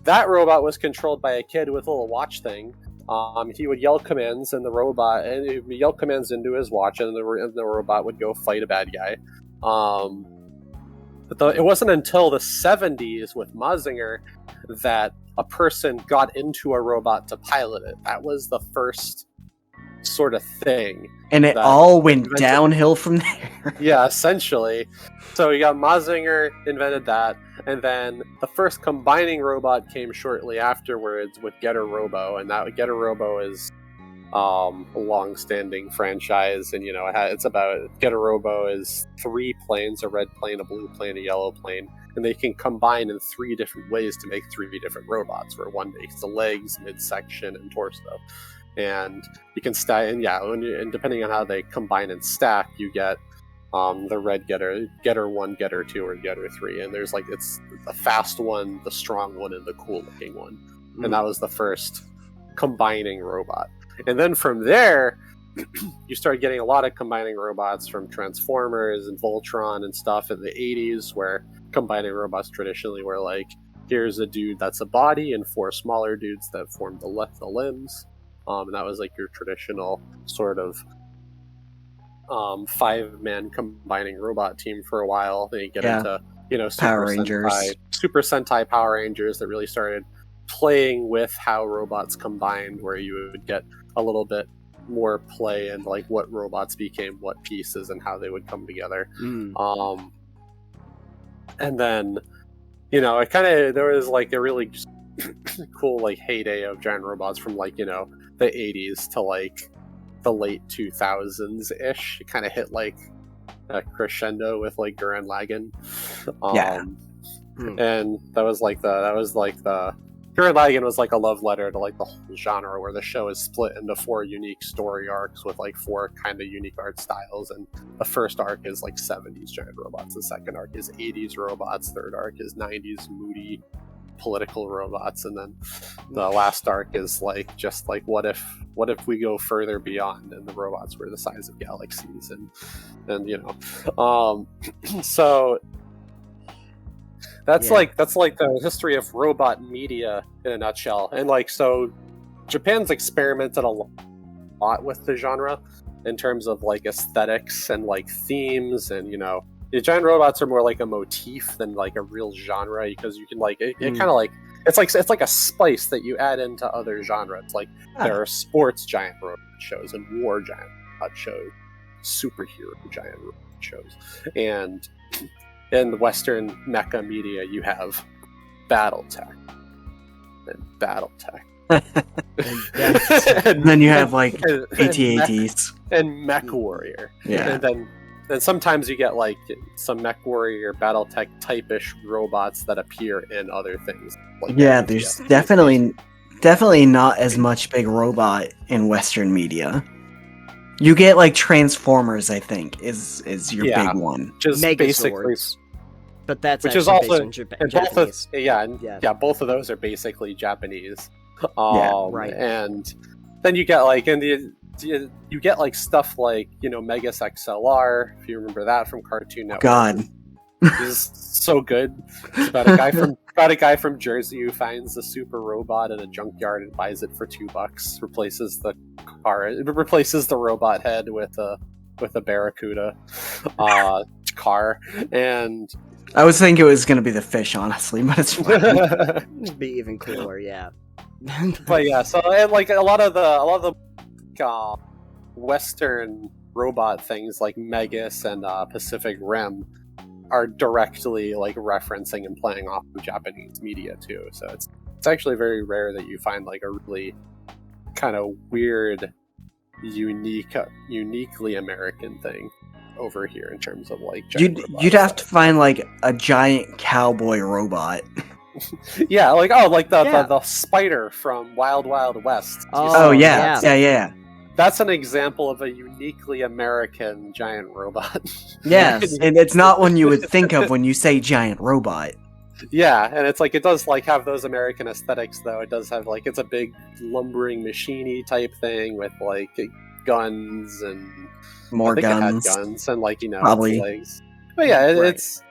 that robot was controlled by a kid with a little watch thing. He would yell commands, and the robot and he would yell commands into his watch, and the robot would go fight a bad guy. But it wasn't until the 70s with Mazinger that a person got into a robot to pilot it. That was the first sort of thing. And it all went downhill from there. Yeah, essentially. So you got Mazinger invented that, and then the first combining robot came shortly afterwards with Getter Robo, and that Getter Robo is a long-standing franchise, and it's about Getter Robo is 3 planes: a red plane, a blue plane, a yellow plane, and they can combine in 3 different ways to make 3 different robots, where one makes the legs, midsection, and torso. And you can stack, and depending on how they combine and stack, you get the red Getter 1, Getter 2, or Getter 3, and there's it's the fast one, the strong one, and the cool looking one. And that was the first combining robot. And then from there, you start getting a lot of combining robots from Transformers and Voltron and stuff in the 80s, where combining robots traditionally were here's a dude that's a body and 4 smaller dudes that form the limbs. And that was your traditional sort of 5-man combining robot team for a while. Then you get into Super Sentai Power Rangers that really started playing with how robots combined, where you would get a little bit more play and what robots became what pieces and how they would come together. And then it kind of, there was a really cool heyday of giant robots from the 80s to the late 2000s ish. It kind of hit a crescendo with Gurren Lagann. And that was the Gurren Lagann was a love letter to the whole genre, where the show is split into 4 unique story arcs with 4 kind of unique art styles. And the first arc is 70s giant robots, the second arc is 80s robots, third arc is 90s moody political robots, and then the last arc is what if we go further beyond and the robots were the size of galaxies, and so that's the history of robot media in a nutshell. And so Japan's experimented a lot with the genre in terms of aesthetics and themes, and the giant robots are more a motif than a real genre, because you can it kind of it's like a spice that you add into other genres. There are sports giant robot shows and war giant robot shows, superhero giant robot shows, and in the Western mecha media, you have BattleTech and BattleTech. And then you have AT-ATs and MechWarrior. Yeah. And sometimes you get some MechWarrior BattleTech type-ish robots that appear in other things. There's definitely not as much big robot in Western media. You get Transformers, I think, is your big one. Just basically, but that's which is also based on Japanese. Both of those are basically Japanese. Right. And then you get you get stuff Megas XLR, if you remember that from Cartoon Network. God, is so good. It's about a guy from Jersey who finds a super robot in a junkyard and buys it for $2. Replaces the robot head with a Barracuda car. And I was thinking it was going to be the fish, honestly, but it's fine. It'd be even cooler, yeah. But yeah, so and a lot of the Western robot things like Megas and Pacific Rim are directly referencing and playing off of Japanese media too. So it's actually very rare that you find a really kind of weird, uniquely American thing over here in terms of you'd have to find a giant cowboy robot. Yeah, the spider from Wild Wild West. Yeah. that's an example of a uniquely American giant robot. Yes, and it's not one you would think of when you say giant robot. Yeah, and it's like it does like have those American aesthetics though. It does have like it's a big lumbering machiney type thing with like guns and More I think guns. It had guns and like Probably. legs. But yeah, Right. it's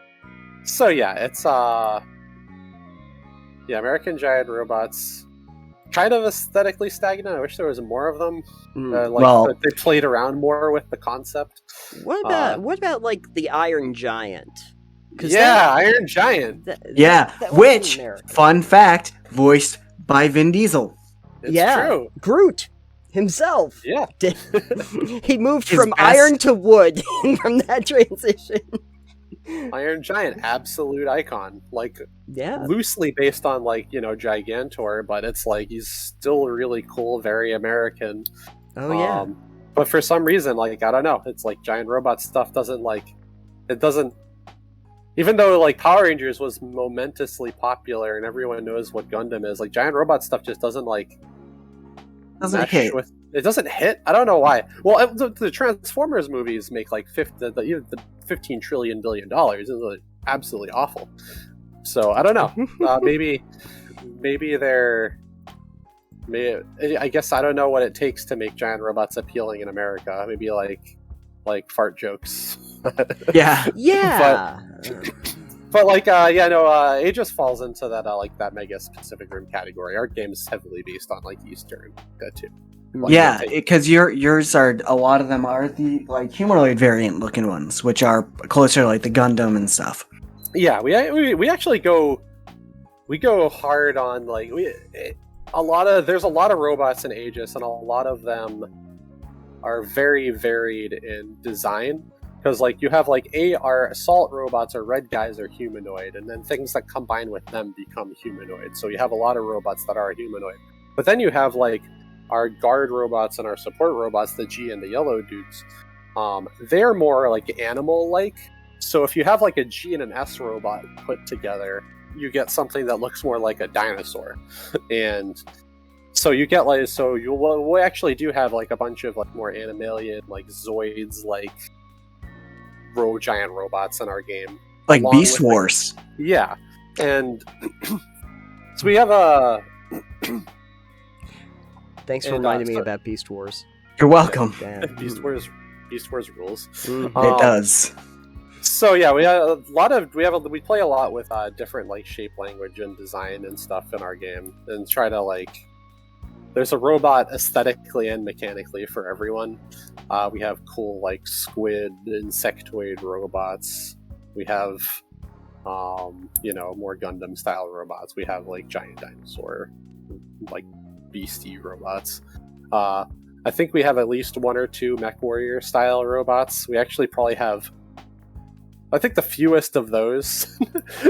American giant robots. Kind of aesthetically stagnant. I wish there was more of them. Well- they played around more with the concept. What about like the Iron Giant? 'Cause Yeah, Iron Giant. Yeah, that was which, in America. fun fact, voiced by Vin Diesel. It's Yeah. true. Groot himself. Yeah. He moved His from best- iron to wood from that transition. Iron Giant, absolute icon. Like Yeah. loosely based on like Gigantor, but it's like he's still really cool, very American. Oh yeah. But for some reason, like I don't know, it's like giant robot stuff doesn't. Even though like Power Rangers was momentously popular and everyone knows what Gundam is, like giant robot stuff just doesn't like Doesn't mesh hit. with. It doesn't hit. I don't know why. Well, the Transformers movies make like the $15 trillion billion is like absolutely awful. So I don't know. Maybe they're. I guess I don't know what it takes to make giant robots appealing in America. Maybe like fart jokes. Yeah. Yeah. But like Aegis falls into that that Mega Pacific Rim category. Our game is heavily based on like Eastern too. Like, Yeah, because yours are, a lot of them are the like humanoid variant looking ones, which are closer to like the Gundam and stuff. Yeah, we actually go hard on like there's a lot of robots in Aegis, and a lot of them are very varied in design. Because like you have like our assault robots or red guys are humanoid, and then things that combine with them become humanoid. So you have a lot of robots that are humanoid. But then you have like our guard robots and our support robots, the G and the yellow dudes. They're more like animal-like. So if you have like a G and an S robot put together, you get something that looks more like a dinosaur. And so you get like we actually do have like a bunch of like more animalian like Zoids like giant robots in our game, Like along Beast with, like, Wars. yeah, and so we have a. Thanks for And, reminding me so- about Beast Wars. You're welcome. Damn. Beast Wars rules. Mhm. It does. So yeah, we play a lot with different like shape language and design and stuff in our game, and try to like. There's a robot aesthetically and mechanically for everyone. We have cool like squid, insectoid robots. We have, more Gundam style robots. We have like giant dinosaur, like beastie robots. I think we have at least one or two Mech Warrior style robots. We actually probably have, I think, the fewest of those.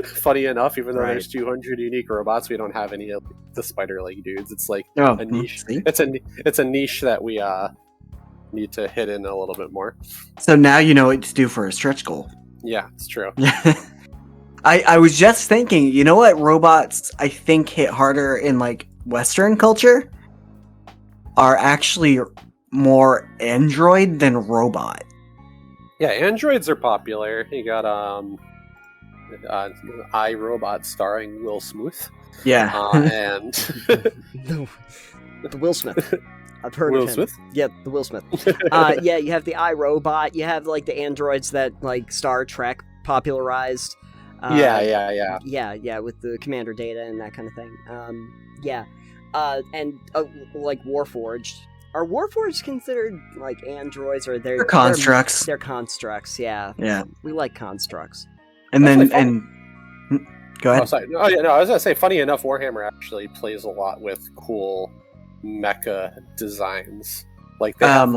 Funny enough, even though Right. there's 200 unique robots, we don't have any of the spider leg dudes. It's like Oh, a niche. see? It's a niche that we need to hit in a little bit more. So now you know what to do for a stretch goal. Yeah, it's true. I was just thinking, you know what robots I think hit harder in like Western culture are actually more android than robot. Yeah, androids are popular. You got iRobot starring Will Smith, Yeah. and The Will Smith. I've heard Will of him. Smith. Yeah, the Will Smith. Yeah, you have the iRobot. You have like the androids that like Star Trek popularized. Yeah. With the Commander Data and that kind of thing. And like Warforged. Are Warforged considered like androids, or They're constructs. They're constructs. Yeah. Yeah. We like constructs. And That's then like go Oh, ahead. sorry. Oh, yeah. No, I was gonna say. Funny enough, Warhammer actually plays a lot with cool mecha designs. Like they have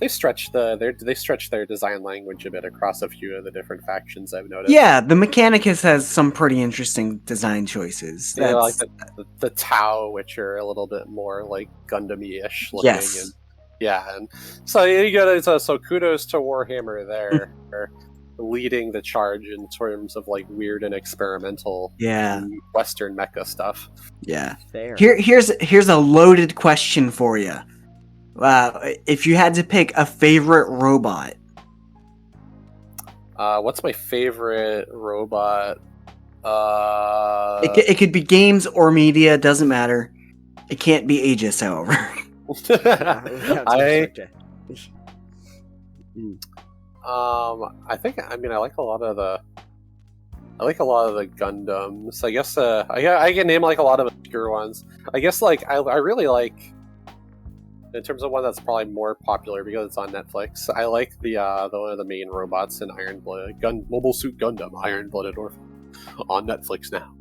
they stretch their design language a bit across a few of the different factions I've noticed. Yeah, the Mechanicus has some pretty interesting design choices. Yeah, like That's- the Tau, which are a little bit more like Gundam-ish looking. Yes. And, yeah, and so you got so kudos to Warhammer there for leading the charge in terms of like weird and experimental Yeah. Western mecha stuff. Yeah. Fair. Here's a loaded question for you. If you had to pick a favorite robot. What's my favorite robot? It could be games or media, doesn't matter. It can't be Aegis, however. I think, I mean, I like a lot of the Gundams. I guess I can name like a lot of obscure ones. I guess like I really like, in terms of one that's probably more popular because it's on Netflix. I like the one of the main robots in Mobile Suit Gundam, Iron Blooded Orphan, on Netflix now.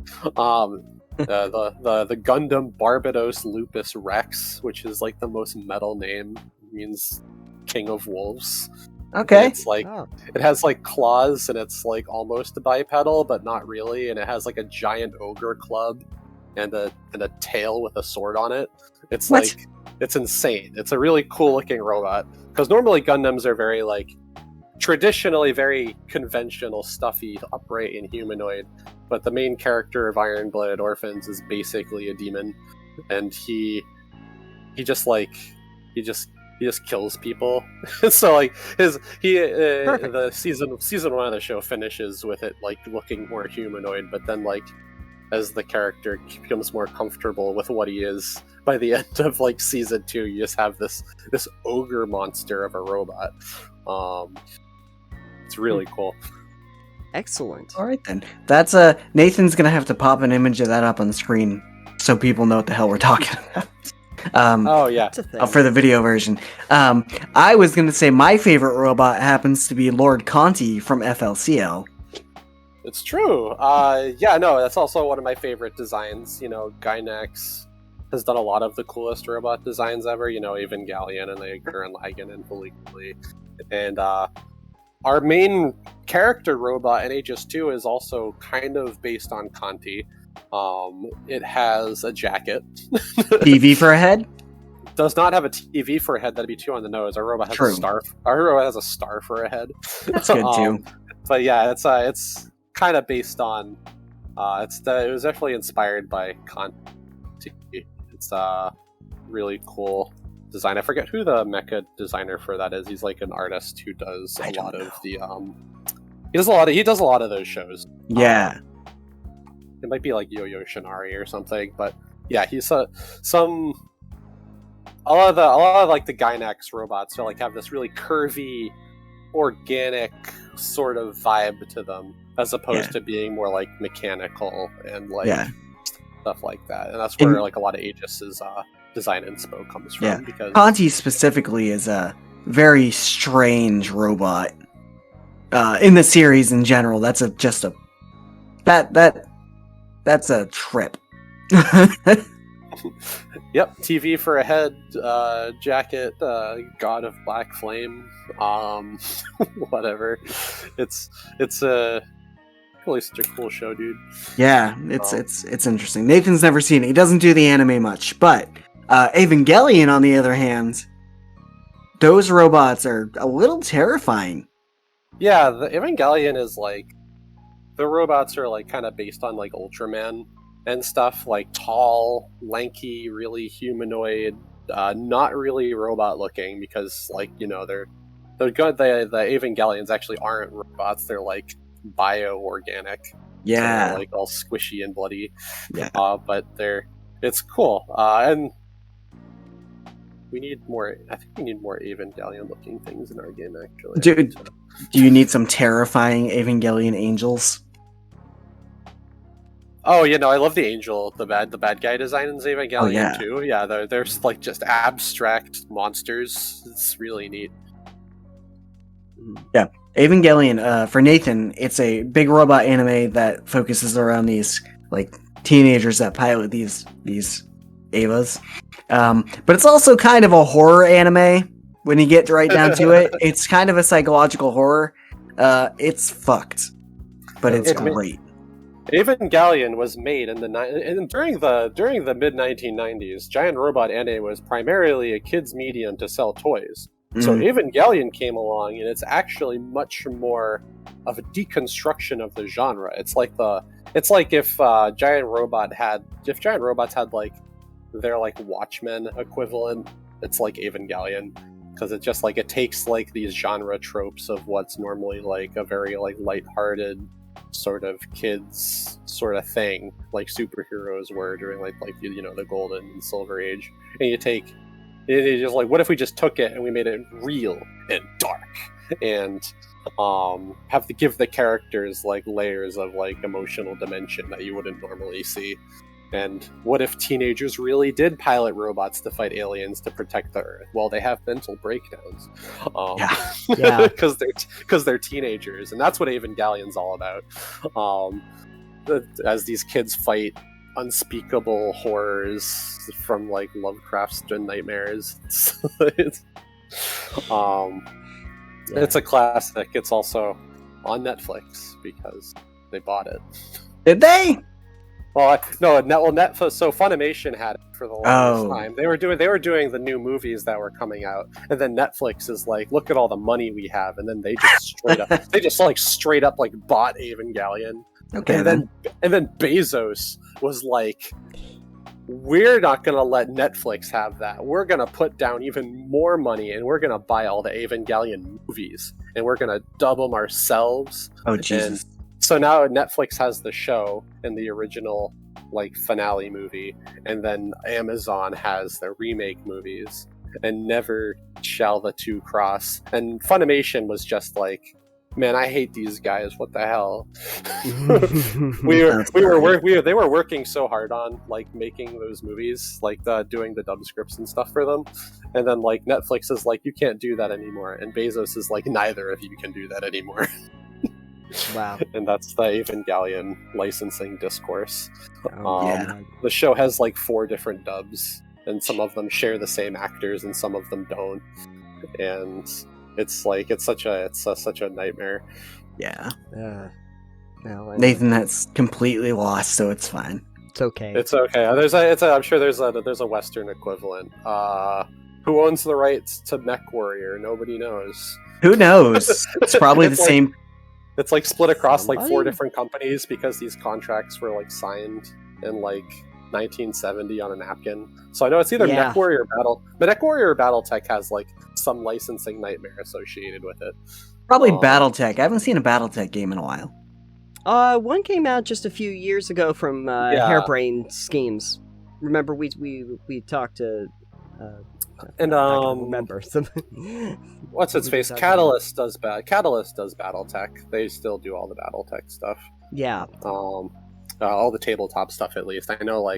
The Gundam Barbados Lupus Rex, which is like the most metal name, means King of Wolves. Okay. And it's like it has like claws and it's like almost bipedal, but not really, and it has like a giant ogre club and a tail with a sword on it. It's What? like, it's insane. It's a really cool looking robot, because normally Gundams are very like traditionally very conventional, stuffy, upright, and humanoid. But the main character of Iron Blooded Orphans is basically a demon, and he just kills people. So like the season 1 of the show finishes with it like looking more humanoid, but then like as the character becomes more comfortable with what he is, by the end of like season 2, you just have this ogre monster of a robot. It's really cool. Excellent. All right then. That's Nathan's gonna have to pop an image of that up on the screen so people know what the hell we're talking about. Oh yeah, That's a thing. For the video version. I was gonna say my favorite robot happens to be Lord Conti from FLCL. it's true. Yeah, no, that's also one of my favorite designs. You know, Gynax has done a lot of the coolest robot designs ever. You know, Evangelion and the Gurren Lagann and Felicity. And our main character robot in Aegis 2 is also kind of based on Conti. It has a jacket. TV for a head? Does not have a TV for a head. That'd be too on the nose. Our robot has True. a star. Our robot has a star for a head. That's good too. But yeah, it's kind of based on. It was definitely inspired by Conti. It's really cool design. I forget who the mecha designer for that is. He's like an artist who does a lot of the. He does a lot of those shows. Yeah. It might be like Yo-Yo Shinari or something, but yeah, he's a lot of like the Gynax robots are like have this really curvy, organic sort of vibe to them, as opposed to being more like mechanical and like stuff like that. And that's where like a lot of Aegis's design inspo comes from. Yeah. Because Conti specifically is a very strange robot. In the series in general, that's a trip. Yep, TV for a head, jacket, God of Black Flame, whatever. It's really such a cool show, dude. Yeah, it's interesting. Nathan's never seen it. He doesn't do the anime much, but Evangelion, on the other hand, those robots are a little terrifying. Yeah, the Evangelion is like, the robots are like kind of based on like Ultraman and stuff, like tall, lanky, really humanoid, not really robot looking, because like, you know, they're good. The Evangelions actually aren't robots, they're like bio-organic. Yeah. So they're like all squishy and bloody. Yeah. But it's cool. And we need more, I think we need more Evangelion looking things in our game, actually. Dude, do you need some terrifying Evangelion angels? Oh, you know, I love the angel, the bad guy design in Evangelion too. Yeah, they're like just abstract monsters. It's really neat. Yeah, Evangelion. For Nathan, it's a big robot anime that focuses around these like teenagers that pilot these Evas. But it's also kind of a horror anime when you get right down to it. It's kind of a psychological horror. It's fucked, but it's great. Evangelion was made during the mid 1990s. Giant Robot anime was primarily a kids' medium to sell toys. So Evangelion came along, and it's actually much more of a deconstruction of the genre. It's like if Giant Robots had like their like Watchmen equivalent it's like Evangelion, because it just like it takes like these genre tropes of what's normally like a very like lighthearted sort of kids sort of thing, like superheroes were during like you know, the golden and silver age, and you take it's just like, what if we just took it and we made it real and dark and have to give the characters like layers of like emotional dimension that you wouldn't normally see. And what if teenagers really did pilot robots to fight aliens to protect the Earth? Well, they have mental breakdowns. Yeah. Because they're teenagers, and that's what Evangelion's all about. As these kids fight unspeakable horrors from like Lovecraft's nightmares. It's a classic. It's also on Netflix because they bought it. Did they? Well, Netflix. So Funimation had it for the longest time. They were doing the new movies that were coming out, and then Netflix is like, look at all the money we have, and then they just straight up bought Evangelion. Okay. And then Bezos was like, we're not going to let Netflix have that. We're going to put down even more money, and we're going to buy all the Evangelion movies, and we're going to dub them ourselves. Oh, Jesus. And so now Netflix has the show and the original finale movie, and then Amazon has the remake movies, and never shall the two cross. And Funimation was just like, man, I hate these guys. What the hell? They were working so hard on making those movies, doing the dub scripts and stuff for them, and then Netflix is like, you can't do that anymore, and Bezos is like, neither of you can do that anymore. Wow. And that's the Evangelion licensing discourse. Yeah. The show has 4 different dubs, and some of them share the same actors and some of them don't, and it's such a nightmare. Yeah. No, Nathan, that's completely lost, so it's fine. It's okay. It's okay. I'm sure there's a Western equivalent. Who owns the rights to Mech Warrior? Nobody knows. Who knows? It's probably the same. It's split across Somebody? 4 different companies because these contracts were signed in 1970 on a napkin. So I know it's either Mech Warrior or BattleTech has some licensing nightmare associated with it. Probably BattleTech. I haven't seen a BattleTech game in a while. One came out just a few years ago from Hairbrain Schemes. Remember, we talked to. And I can't remember. What's its face? Catalyst does BattleTech. They still do all the BattleTech stuff. Yeah. All the tabletop stuff, at least. I know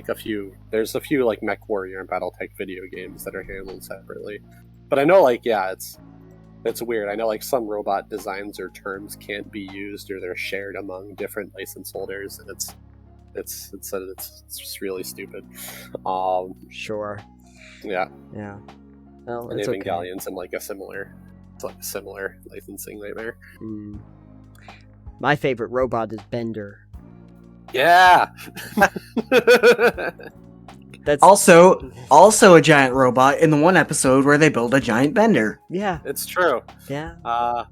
there's a few Mech Warrior and BattleTech video games that are handled separately. But I know it's weird. I know some robot designs or terms can't be used, or they're shared among different license holders, and it's just really stupid. Sure. Yeah. Yeah. Well, and it's Evangelion's in a similar licensing nightmare. Mm. My favorite robot is Bender. Yeah. That's also a giant robot in the one episode where they build a giant bender. Yeah. It's true. Yeah.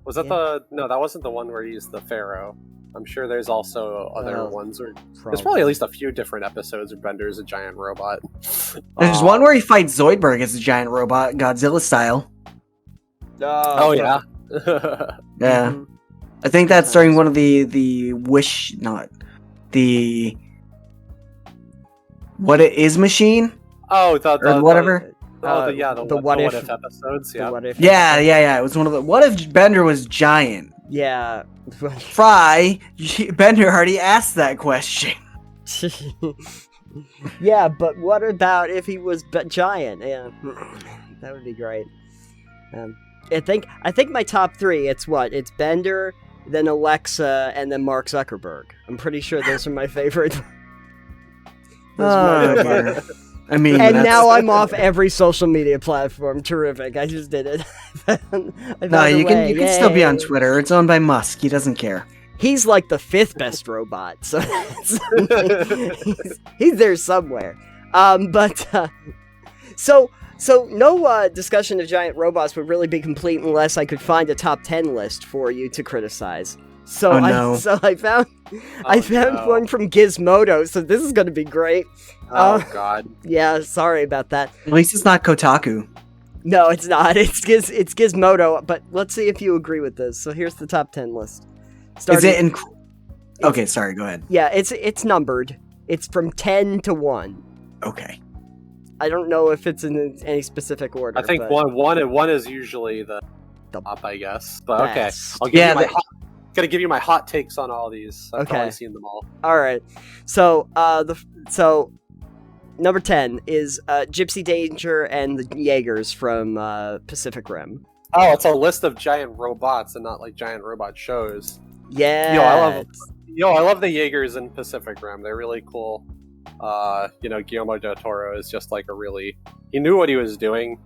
Was that that wasn't the one where he's the Pharaoh. I'm sure there's also other ones where there's probably at least a few different episodes where Bender's a giant robot. There's one where he fights Zoidberg as a giant robot, Godzilla style. Oh yeah. Yeah. Mm-hmm. I think that's during one of the What It Is machine? Oh, or whatever. The What If episodes. Yeah. What If. Yeah. It was one of the. What if Bender was giant? Yeah. Fry, Bender already asked that question. Yeah, but what about if he was giant? Yeah, that would be great. I think my top 3. It's Bender, then Alexa, and then Mark Zuckerberg. I'm pretty sure those are my favorite. I mean, and now I'm off every social media platform. Terrific! I just did it. You can still be on Twitter. It's owned by Musk. He doesn't care. He's the 5th best robot, so he's there somewhere. So no discussion of giant robots would really be complete unless I could find a top 10 list for you to criticize. So I found one from Gizmodo, so this is going to be great. Oh God. Yeah, sorry about that. At least it's not Kotaku. No, it's not. It's Gizmodo, but let's see if you agree with this. So here's the top 10 list. Is it in... Okay, sorry, go ahead. Yeah, it's numbered. It's from 10 to 1. Okay. I don't know if it's in any specific order. I think but... one is usually the top, I guess. But okay, I'll give you my hot takes on all these. I've probably seen them all. All right. So number 10 is Gypsy Danger and the Jaegers from Pacific Rim. Oh, it's a list of giant robots and not like giant robot shows. Yeah. I love the Jaegers in Pacific Rim. They're really cool. Guillermo del Toro is just like he knew what he was doing.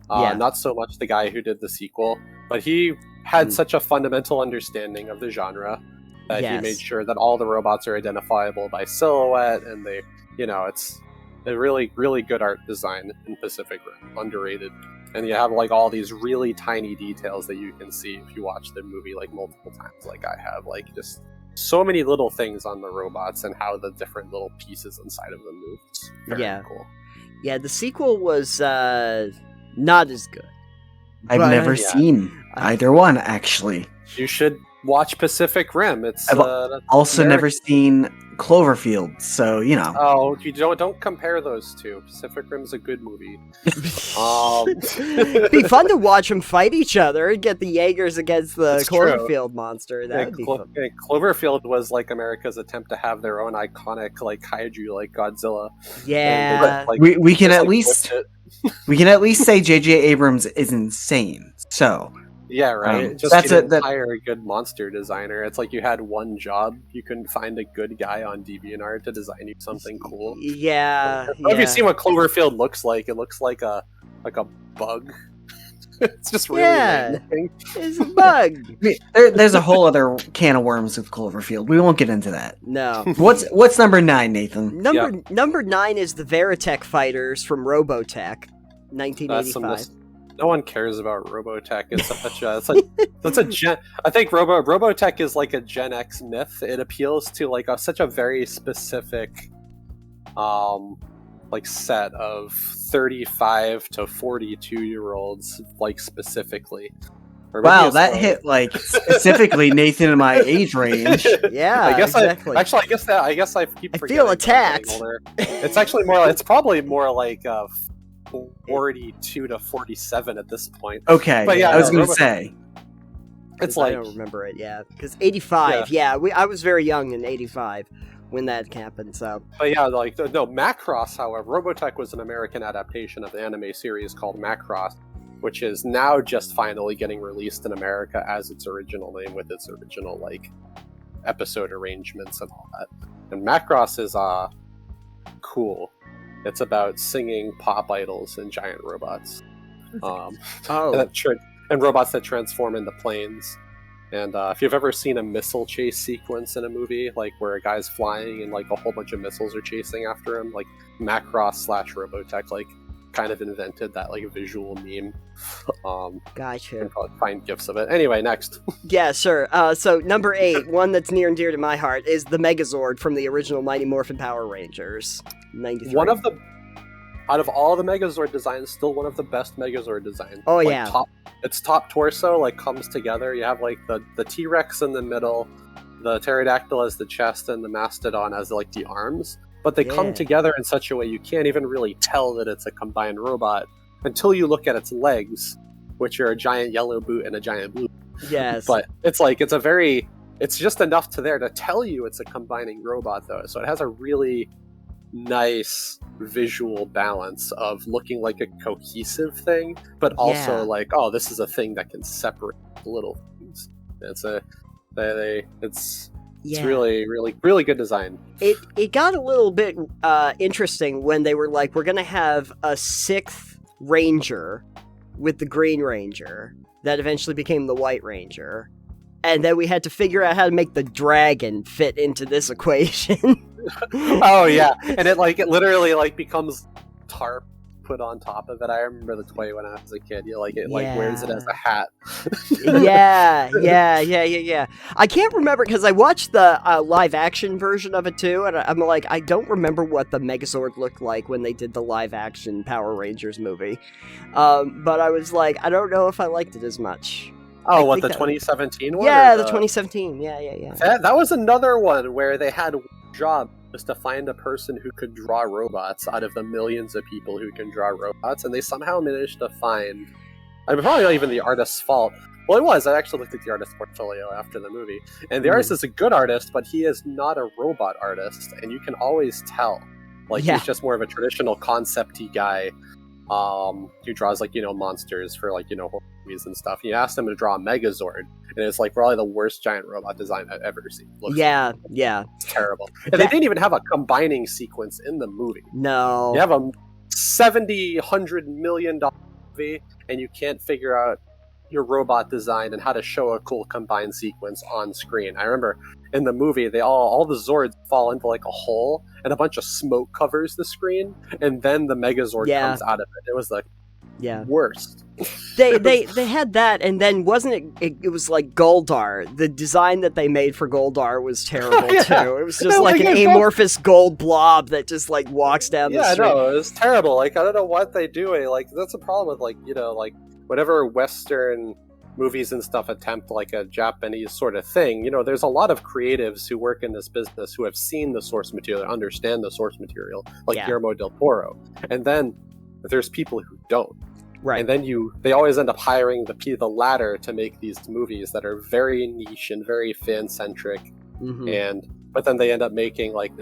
Not so much the guy who did the sequel, but he had such a fundamental understanding of the genre that he made sure that all the robots are identifiable by silhouette, and it's a really, really good art design in Pacific Rim, underrated. And you have like all these really tiny details that you can see if you watch the movie like multiple times, like I have, like just so many little things on the robots and how the different little pieces inside of them move. It's very cool. Yeah, the sequel was not as good. I've never seen either one, actually. You should watch Pacific Rim. I've also never seen Cloverfield, so Oh, you don't compare those two. Pacific Rim's a good movie. It'd be fun to watch them fight each other and get the Jaegers against the Cloverfield monster. That would be fun. Cloverfield was like America's attempt to have their own iconic like kaiju, like Godzilla. Yeah, we can at least say J.J. Abrams is insane. So. Yeah, right. Just hire a good monster designer. It's like you had one job. You couldn't find a good guy on DeviantArt to design you something cool. Yeah. Have you seen what Cloverfield looks like? It looks like a bug. It's just really lame. It's a bug. There's a whole other can of worms with Cloverfield. We won't get into that. No. What's number 9, Nathan? Number 9 is the Veritech fighters from Robotech, 1985. No one cares about Robotech. It's such a Gen. I think Robotech is like a Gen X myth. It appeals to like such a very specific, like set of 35 to 42-year-olds, like specifically. Wow, that hit like specifically Nathan and my age range. Yeah, exactly. I guess I keep. I feel attacked. It's actually more. It's probably more like 42 to 47 at this point. Okay, but I was going to say. It's like I don't remember it, because 85. I was very young in 85 when that happened. So, but Macross. However, Robotech was an American adaptation of the anime series called Macross, which is now just finally getting released in America as its original name with its original like episode arrangements and all that. And Macross is cool. It's about singing pop idols and giant robots, and robots that transform into planes. And if you've ever seen a missile chase sequence in a movie, like where a guy's flying and like a whole bunch of missiles are chasing after him, like Macross / Robotech, like kind of invented that like visual meme. Gotcha. You can probably find gifs of it. Anyway, next. Yeah, sure. So number 8, one that's near and dear to my heart, is the Megazord from the original Mighty Morphin Power Rangers. 93. Out of all the Megazord designs, still one of the best Megazord designs. Oh, like, yeah. Its top torso like comes together. You have like the T-Rex in the middle, the Pterodactyl as the chest, and the Mastodon as like the arms. But they come together in such a way you can't even really tell that it's a combined robot until you look at its legs, which are a giant yellow boot and a giant blue. Yes. But it's just enough there to tell you it's a combining robot, though. So it has a really nice visual balance of looking like a cohesive thing, but also like, oh, this is a thing that can separate little things. It's really, really, really good design. It got a little bit interesting when they were like, we're gonna have a 6th Ranger with the Green Ranger that eventually became the White Ranger, and then we had to figure out how to make the dragon fit into this equation. Oh yeah, and it literally like becomes tarp put on top of it. I remember the toy when I was a kid. You like it like wears it as a hat. yeah. I can't remember because I watched the live action version of it too, and I'm like, I don't remember what the Megazord looked like when they did the live action Power Rangers movie. But I was like, I don't know if I liked it as much. Oh, what, the 2017 one? Yeah, the 2017. Yeah. That was another one where they had one job was to find a person who could draw robots out of the millions of people who can draw robots, and they somehow managed to find... I mean, probably not even the artist's fault. Well, it was. I actually looked at the artist's portfolio after the movie, and the artist is a good artist, but he is not a robot artist, and you can always tell. Like, he's just more of a traditional concept-y guy who draws, like, you know, monsters for, like, you know, horror movies and stuff. And you asked him to draw a Megazord, and it's, like, probably the worst giant robot design I've ever seen. Yeah. It's terrible. And they didn't even have a combining sequence in the movie. No. You have a $100 million movie, and you can't figure out your robot design and how to show a cool combined sequence on screen. I remember in the movie, they all the Zords fall into like a hole, and a bunch of smoke covers the screen, and then the Megazord comes out of it. It was the worst. They had that, and then wasn't it was like Goldar. The design that they made for Goldar was terrible too. It was just like an amorphous gold blob that just like walks down the street. Yeah, no, it was terrible. Like, I don't know what they do. Like, that's a problem with, like, you know, like whatever Western movies and stuff attempt like a Japanese sort of thing. You know, there's a lot of creatives who work in this business who have seen the source material, understand the source material, like Guillermo del Toro. And then there's people who don't. Right. And then they always end up hiring the latter to make these movies that are very niche and very fan-centric. But then they end up making like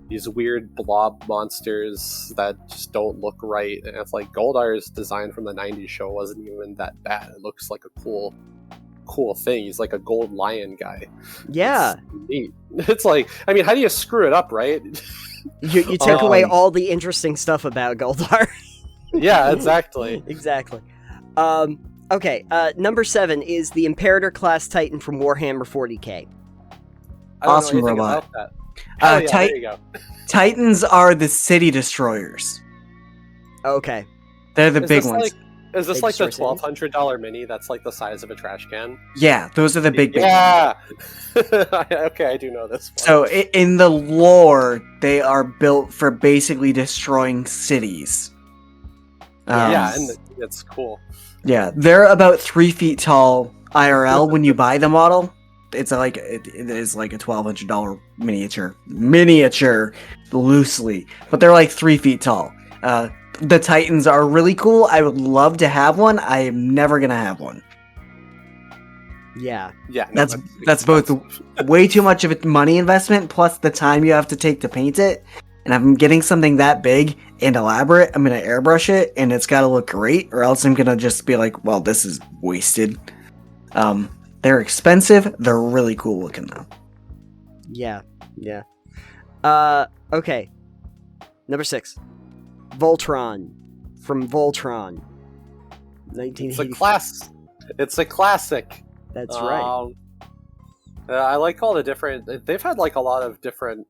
these weird blob monsters that just don't look right. And it's like Goldar's design from the 90s show wasn't even that bad. It looks like a cool thing. He's like a gold lion guy. Yeah. It's neat. It's like, I mean, how do you screw it up, right? You take away all the interesting stuff about Goldar. Yeah, exactly. Exactly. Okay, number 7 is the Imperator class Titan from Warhammer 40k. Awesome robot. There you go. Titans are the city destroyers. Okay. They're the big ones. Is this like the $1,200 mini that's like the size of a trash can? Yeah, those are the big ones. Yeah! Okay, I do know this one. So, in the lore, they are built for basically destroying cities. And it's cool. Yeah, they're about 3 feet tall IRL when you buy the model. It's like it is like a $1,200 miniature loosely, but they're like 3 feet tall. The Titans are really cool. I would love to have one. I am never gonna have one. Yeah. No, that's both way too much of a money investment plus the time you have to take to paint it. And if I'm getting something that big and elaborate, I'm gonna airbrush it, and it's gotta look great, or else I'm gonna just be like, well, this is wasted. They're expensive. They're really cool looking though. Yeah. Okay. Number 6. Voltron from Voltron. 1980. It's a classic. That's right. I like all the different... They've had like a lot of different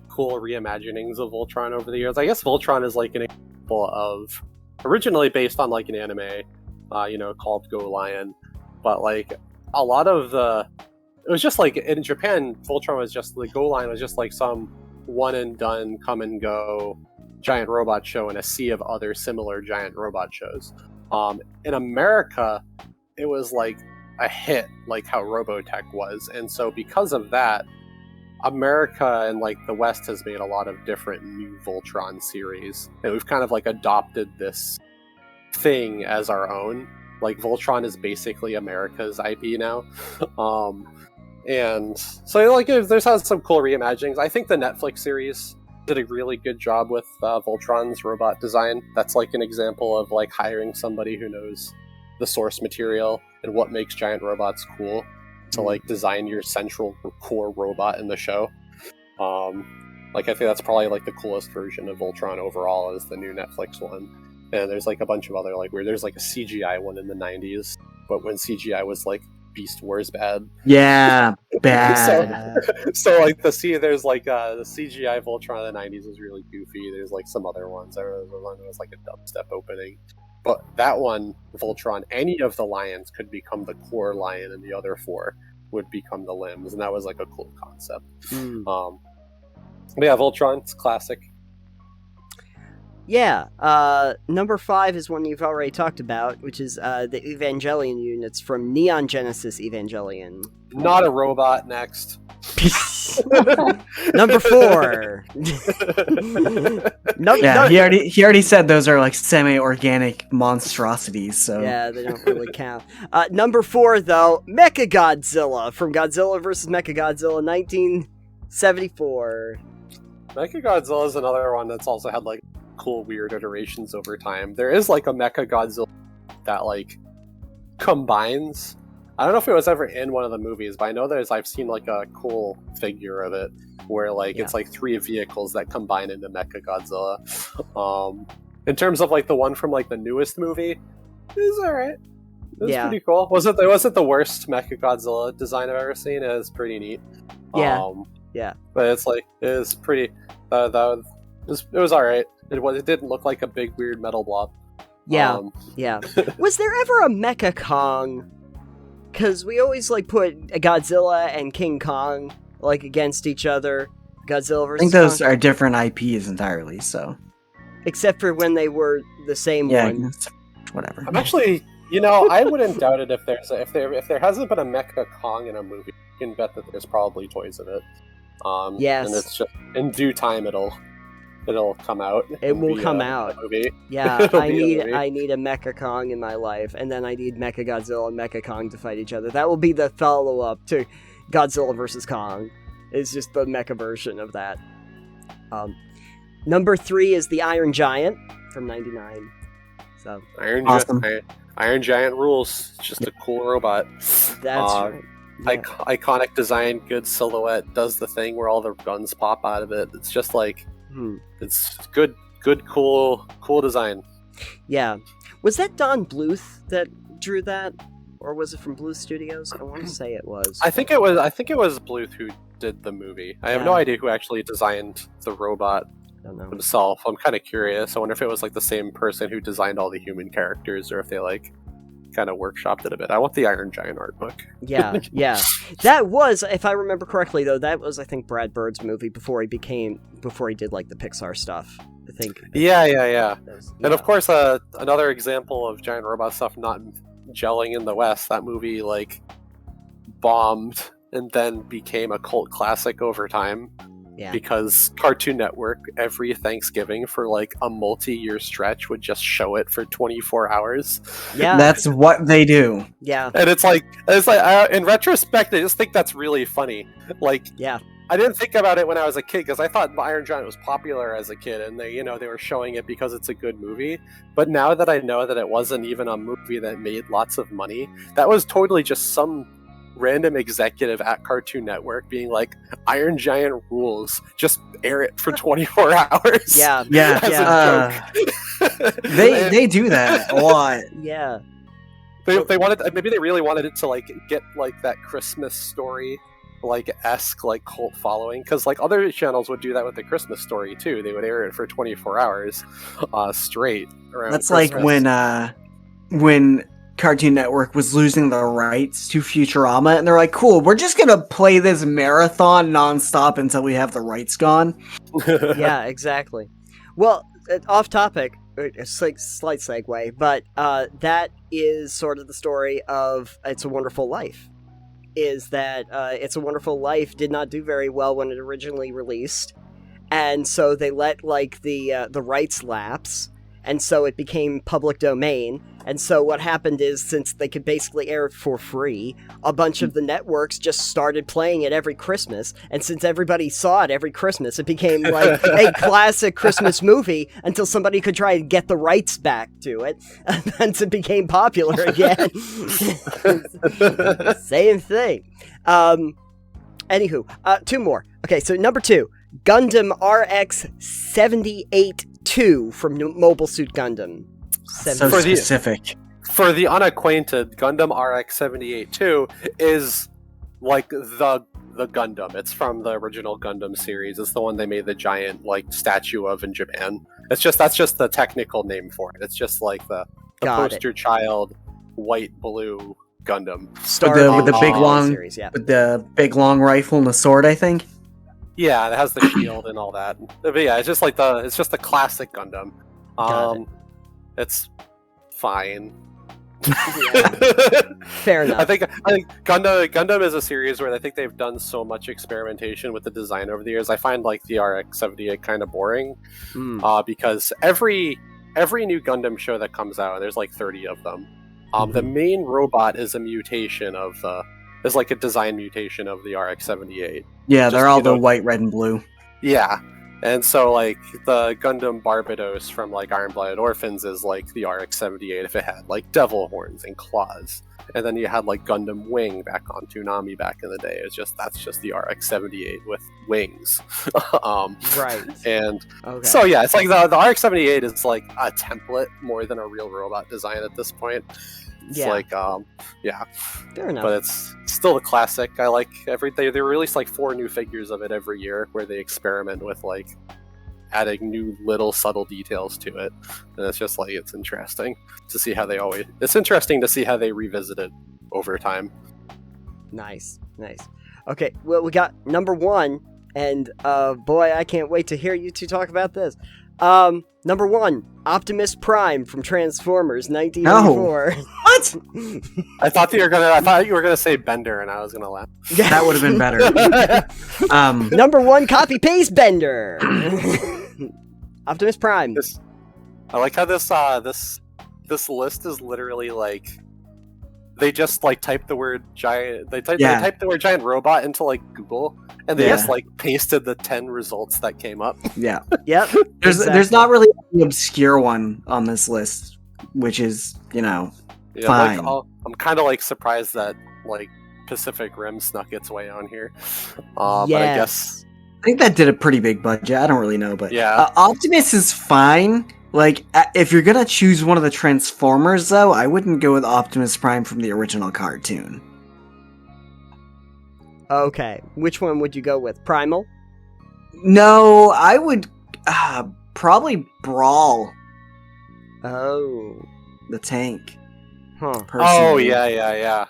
cool reimaginings of Voltron over the years. I guess Voltron is like an example of... Originally based on like an anime, called Go Lion. But like a lot of the... It was just like in Japan, Voltron was just... The Go Lion was just like some one and done, come and go giant robot show in a sea of other similar giant robot shows. In America, it was like a hit, like how Robotech was, and so because of that, America and like the West has made a lot of different new Voltron series, and we've kind of like adopted this thing as our own. Like Voltron is basically America's IP now, and so like there's had some cool reimaginings. I think the Netflix series did a really good job with Voltron's robot design. That's like an example of like hiring somebody who knows the source material and what makes giant robots cool to like design your central core robot in the show. Like I think that's probably like the coolest version of Voltron overall is the new Netflix one. And there's like a bunch of other like weird. There's like a CGI one in the 90s, but when CGI was like Beast Wars bad. Yeah, Bad. So like there's like the CGI Voltron of the 90s was really goofy. There's like some other ones. I remember one that was like a dubstep opening. But that one, Voltron, any of the lions could become the core lion, and the other 4 would become the limbs, and that was like a cool concept. But yeah, Voltron, it's classic. Yeah, number 5 is one you've already talked about, which is the Evangelion units from Neon Genesis Evangelion. Not a robot. Next. Number 4. He already said those are like semi-organic monstrosities. So yeah, they don't really count. Number 4 though, Mechagodzilla from Godzilla vs. Mechagodzilla 1974. Mechagodzilla is another one that's also had like cool weird iterations over time. There is like a Mechagodzilla that like combines. I don't know if it was ever in one of the movies, but I know I've seen like a cool figure of it where like it's like 3 vehicles that combine into Mechagodzilla. In terms of like the one from like the newest movie, it was alright. It was pretty cool. Wasn't the worst Mechagodzilla design I've ever seen? It was pretty neat. Yeah. But it's like it was pretty. It was alright. It didn't look like a big weird metal blob. Yeah. Was there ever a Mecha Kong? Because we always like put Godzilla and King Kong like against each other. Godzilla versus I think those are different IPs entirely. So, except for when they were the same one. Whatever. I'm actually, I wouldn't doubt it if there hasn't been a Mecha Kong in a movie. You can bet that there's probably toys of it. Yes. And it's just in due time it'll come out. It will come out. Movie. Yeah, I need a Mecha Kong in my life, and then I need Mecha Godzilla and Mecha Kong to fight each other. That will be the follow-up to Godzilla vs. Kong. It's just the mecha version of that. Number 3 is the Iron Giant from '99. So Iron Giant rules. It's just a cool robot. That's right. Yeah. Iconic design, good silhouette, does the thing where all the guns pop out of it. It's just like it's good, cool design. Yeah. Was that Don Bluth that drew that, or was it from Bluth Studios? I want to say it was. I think it was Bluth who did the movie. I have no idea who actually designed the robot himself. I'm kind of curious. I wonder if it was like the same person who designed all the human characters, or if they like kind of workshopped it a bit. I want the Iron Giant art book. Yeah. That was, if I remember correctly, though, that was, I think, Brad Bird's movie before he did like the Pixar stuff. I think. Yeah. And of course, another example of giant robot stuff not gelling in the West. That movie like bombed and then became a cult classic over time. Yeah. Because Cartoon Network every Thanksgiving for like a multi-year stretch would just show it for 24 hours. Yeah, that's what they do. Yeah, and it's like in retrospect, I just think that's really funny. Like, yeah, I didn't think about it when I was a kid because I thought Iron Giant was popular as a kid, and they were showing it because it's a good movie. But now that I know that it wasn't even a movie that made lots of money, that was totally just some random executive at Cartoon Network being like, Iron Giant rules, just air it for 24 hours. Yeah. They do that a lot. Yeah. They wanted, maybe they really wanted it to like get like that Christmas Story like esque like cult following, because like other channels would do that with the Christmas Story too. They would air it for 24 hours straight around That's Christmas. Like when Cartoon Network was losing the rights to Futurama, and they're like, cool, we're just gonna play this marathon nonstop until we have the rights gone. Yeah, exactly. Well, off topic, it's like slight segue, but that is sort of the story of It's a Wonderful Life. Is that It's a Wonderful Life did not do very well when it originally released, and so they let like the rights lapse, and so it became public domain. And so what happened is, since they could basically air it for free, a bunch of the networks just started playing it every Christmas. And since everybody saw it every Christmas, it became like a classic Christmas movie until somebody could try to get the rights back to it. And then it became popular again. Same thing. Anywho, 2 more. Okay, so number 2, Gundam RX 78-2 from Mobile Suit Gundam. So specific. For the unacquainted, Gundam RX 78-2 is like the the Gundam. It's from the original Gundam series. It's the one they made the giant like statue of in Japan. That's just the technical name for it. It's just like the poster child white blue Gundam. With the big long series, with the big long rifle and the sword, I think. Yeah, it has the shield and all that. But yeah, it's just the classic Gundam. It's fine. Fair enough. I think Gundam is a series where I think they've done so much experimentation with the design over the years. I find like the RX-78 kind of boring, because every new Gundam show that comes out, there's like 30 of them. The main robot is a mutation of is like a design mutation of the RX-78. Yeah, they're all the white, red, and blue. Yeah. And so, like, the Gundam Barbados from, like, Iron-Blooded Orphans is, like, the RX-78 if it had, like, devil horns and claws. And then you had, like, Gundam Wing back on Toonami back in the day. That's just the RX-78 with wings. Right. And so, yeah, it's like the RX-78 is, like, a template more than a real robot design at this point. It's like, yeah. Fair enough. But it's still a classic. I like they release like 4 new figures of it every year where they experiment with like adding new little subtle details to it. And it's just like, it's interesting to see how they revisit it over time. Nice. Okay, well, we got number 1, and boy, I can't wait to hear you two talk about this. Number 1, Optimus Prime from Transformers 1984. No. What? I thought you were gonna say Bender, and I was gonna laugh. That would have been better. Number 1, copy paste Bender. Optimus Prime. I like how this list is literally like they just like typed the word giant. They typed the word giant robot into like Google, and they just like pasted the 10 results that came up. Yeah. Yep. There's not really an obscure one on this list, which is fine. Like, I'm kind of like surprised that like Pacific Rim snuck its way on here. But I guess I think that did a pretty big budget. I don't really know, but yeah, Optimus is fine. Like, if you're gonna choose one of the Transformers, though, I wouldn't go with Optimus Prime from the original cartoon. Okay, which one would you go with? Primal? No, I would probably Brawl. Oh. The tank. Huh. Oh, yeah.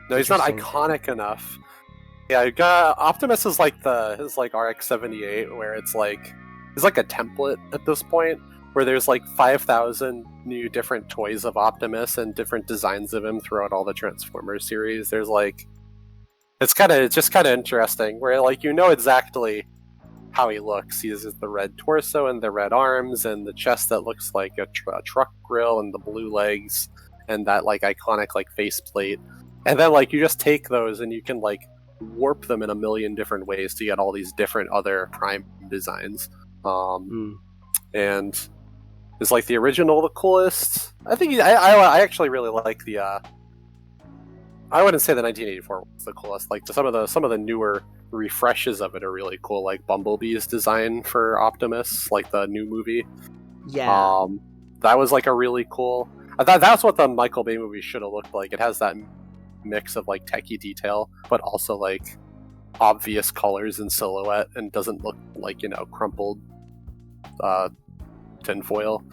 No, he's not iconic enough. Yeah, Optimus is like RX-78, where it's like a template at this point, where there's like 5,000 new different toys of Optimus and different designs of him throughout all the Transformers series. There's like, it's just kind of interesting, where like exactly how he looks. He has the red torso and the red arms and the chest that looks like a truck grill and the blue legs and that like iconic like faceplate. And then like you just take those and you can like warp them in a million different ways to get all these different other Prime designs. And is like the original the coolest? I think I actually really like the. I wouldn't say the 1984 was the coolest. Like some of the newer refreshes of it are really cool. Like Bumblebee's design for Optimus, like the new movie. Yeah. That was like a really cool. That's what the Michael Bay movie should have looked like. It has that mix of like techie detail, but also like obvious colors and silhouette, and doesn't look like crumpled tinfoil.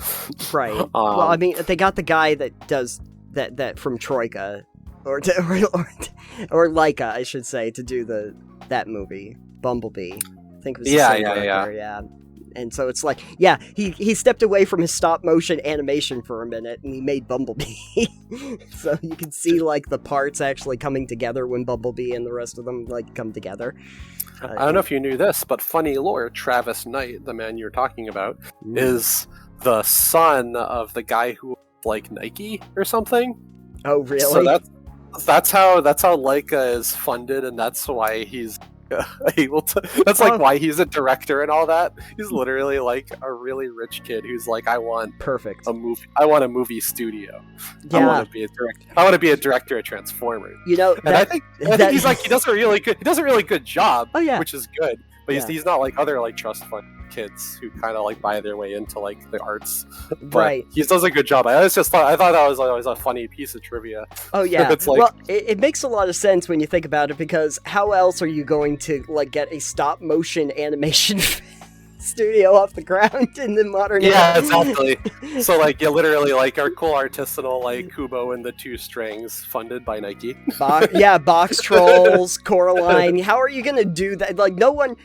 Right. Well, I mean, they got the guy that does that from Troika, or Laika, I should say, to do that movie, Bumblebee. I think it was the same director, yeah. And so it's like, yeah, he stepped away from his stop motion animation for a minute and he made Bumblebee. So you can see like the parts actually coming together when Bumblebee and the rest of them like come together. I don't know if you knew this, but funny lore, Travis Knight, the man you're talking about, is the son of the guy who like Nike or something. Oh, really? So that's how Laika is funded, and that's why he's able to. That's like why he's a director and all that. He's literally like a really rich kid who's like, I want a movie. I want a movie studio. Yeah. I want to be a director. I want to be a director of Transformers. And I think he's like he does a really good job. Oh yeah, which is good. But he's not like other like trust fund kids who kind of like buy their way into like the arts. But Right. he does a good job. I thought that was always a funny piece of trivia. Oh yeah. It's like, well, it makes a lot of sense when you think about it, because how else are you going to like get a stop motion animation studio off the ground in the modern yeah, era? exactly. So like, yeah, literally like our cool artisanal like Kubo and the Two Strings, funded by Nike. Box Trolls, Coraline. How are you gonna do that? Like, no one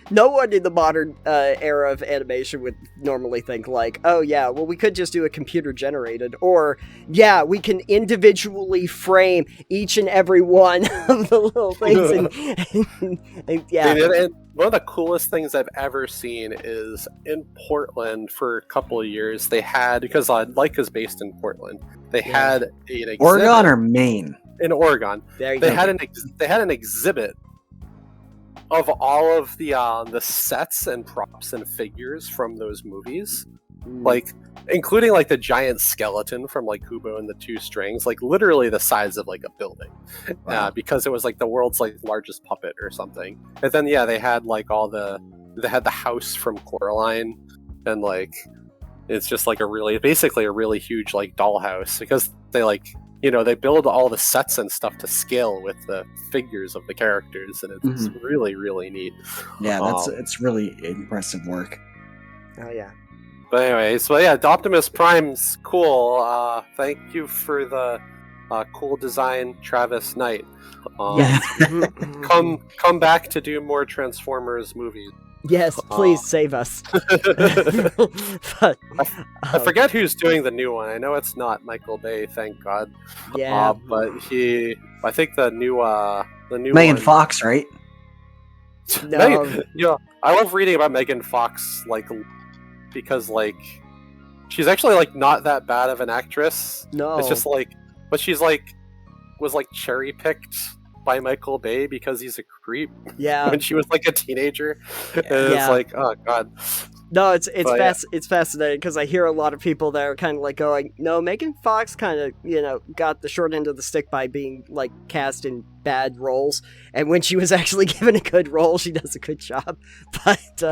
in the modern era of animation would normally think like, oh yeah, well we could just do a computer generated, or yeah, we can individually frame each and every one of the little things, and yeah. And one of the coolest things I've ever seen is in Portland for a couple of years. They had, because Leica's based in Portland, they had an exhibit. Oregon or Maine? In Oregon. There you they go. had an exhibit of all of the sets and props and figures from those movies, like including like the giant skeleton from like Kubo and the Two Strings, like literally the size of like a building. Wow. Because it was like the world's like largest puppet or something. And then they had like they had the house from Coraline, and like it's just like basically a really huge like dollhouse, because they like, they build all the sets and stuff to scale with the figures of the characters, and it's really, really neat. Yeah, it's really impressive work. Oh yeah. But anyway, so yeah, Optimus Prime's cool. Thank you for the cool design, Travis Knight. Yeah. Come back to do more Transformers movies. Yes, please save us. But, I forget who's doing the new one. I know it's not Michael Bay, thank God. Yeah. But I think the new Megan one, Fox, right? No. I love reading about Megan Fox, like, because like she's actually like not that bad of an actress. No. It's just like, but she's like was like cherry picked by Michael Bay because he's a creep. Yeah. When she was like a teenager, and Yeah. it's like, oh god. No, it's fascinating, because I hear a lot of people that are kind of like going, no, Megan Fox kind of, got the short end of the stick by being like cast in bad roles, and when she was actually given a good role, she does a good job. But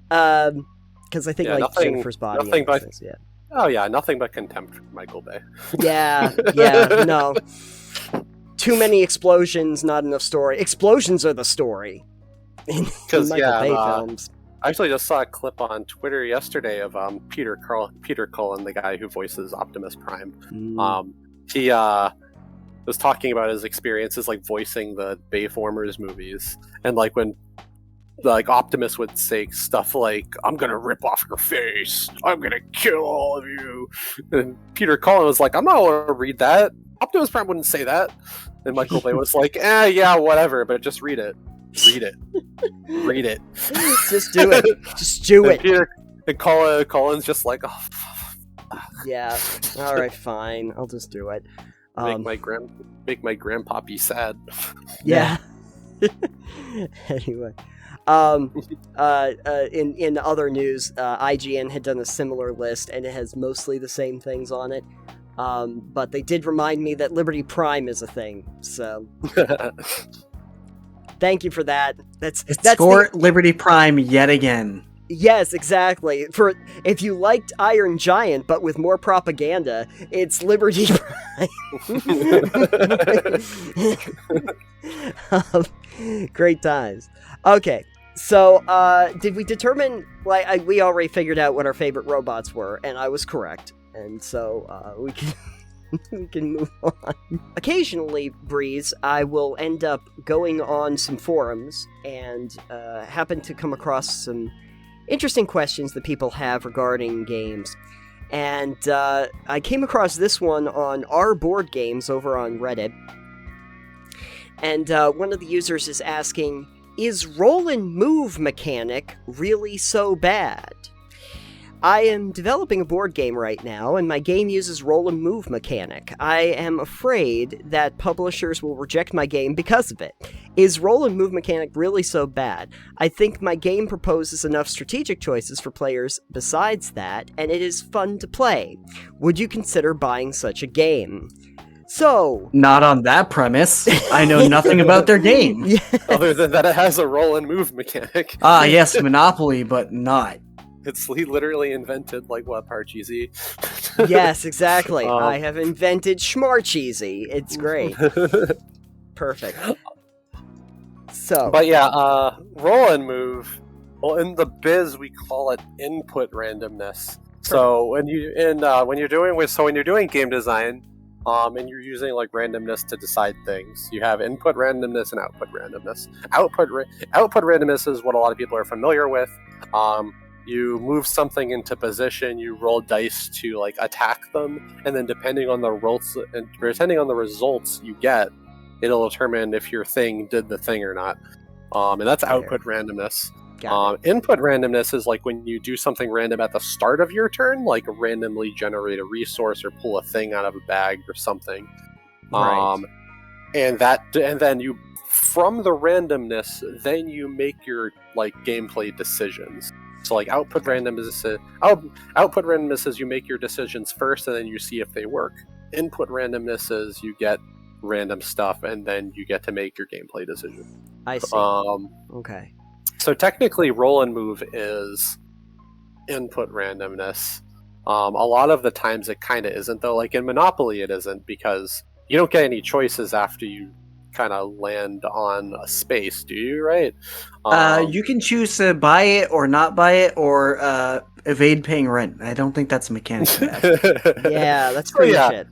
because I think like Jennifer's Body. Nothing but yeah. Oh yeah, nothing but contempt for Michael Bay. Yeah, no. Too many explosions, not enough story. Explosions are the story in Michael Bay films. I actually just saw a clip on Twitter yesterday of Peter Cullen, the guy who voices Optimus Prime. He was talking about his experiences like voicing the Bayformers movies, and like when like Optimus would say stuff like, "I'm gonna rip off your face, I'm gonna kill all of you," and Peter Cullen was like, "I'm not gonna read that. Optimus Prime wouldn't say that." And Michael Bay was like, yeah, whatever, but just read it. Read it. Read it. Just do it. Just do it. And Colin's just like, oh. Yeah. All right, fine. I'll just do it. Make my grandpappy sad. Yeah. Anyway. In other news, IGN had done a similar list, and it has mostly the same things on it. But they did remind me that Liberty Prime is a thing, so thank you for that. That's Liberty Prime yet again. Yes, exactly. For if you liked Iron Giant but with more propaganda, it's Liberty Prime. Great times. Okay. So, did we determine, we already figured out what our favorite robots were, and I was correct. And so, we can move on. Occasionally, Breeze, I will end up going on some forums and happen to come across some interesting questions that people have regarding games. And I came across this one on our board games over on Reddit. And one of the users is asking, is roll and move mechanic really so bad? I am developing a board game right now, and my game uses roll and move mechanic. I am afraid that publishers will reject my game because of it. Is roll and move mechanic really so bad? I think my game proposes enough strategic choices for players besides that, and it is fun to play. Would you consider buying such a game? So, Not on that premise. I know nothing about their game. yeah, Other than that, it has a roll and move mechanic. Ah, yes, Monopoly, but not. He literally invented like what Parcheesi. yes, exactly. Um, I have invented Schmarcheesy. It's great. Perfect. So, But yeah, roll and move. Well, in the biz, we call it input randomness. So when you're doing game design, and you're using like randomness to decide things, you have input randomness and output randomness. Output randomness is what a lot of people are familiar with. You move something into position, you roll dice to like attack them, and then depending on the results you get, it'll determine if your thing did the thing or not. And that's output randomness. Input randomness is like when you do something random at the start of your turn, like randomly generate a resource or pull a thing out of a bag or something. Right. And then you, from the randomness, then you make your like gameplay decisions. So like output randomness is you make your decisions first and then you see if they work. Input randomness is you get random stuff and then you get to make your gameplay decision. I see. Okay. So technically roll and move is input randomness. A lot of the times it kind of isn't though. Like in Monopoly it isn't, because you don't get any choices after you kind of land on a space, do you? Right? You can choose to buy it or not buy it, or evade paying rent. I don't think that's a mechanic for that. Yeah, that's pretty much it.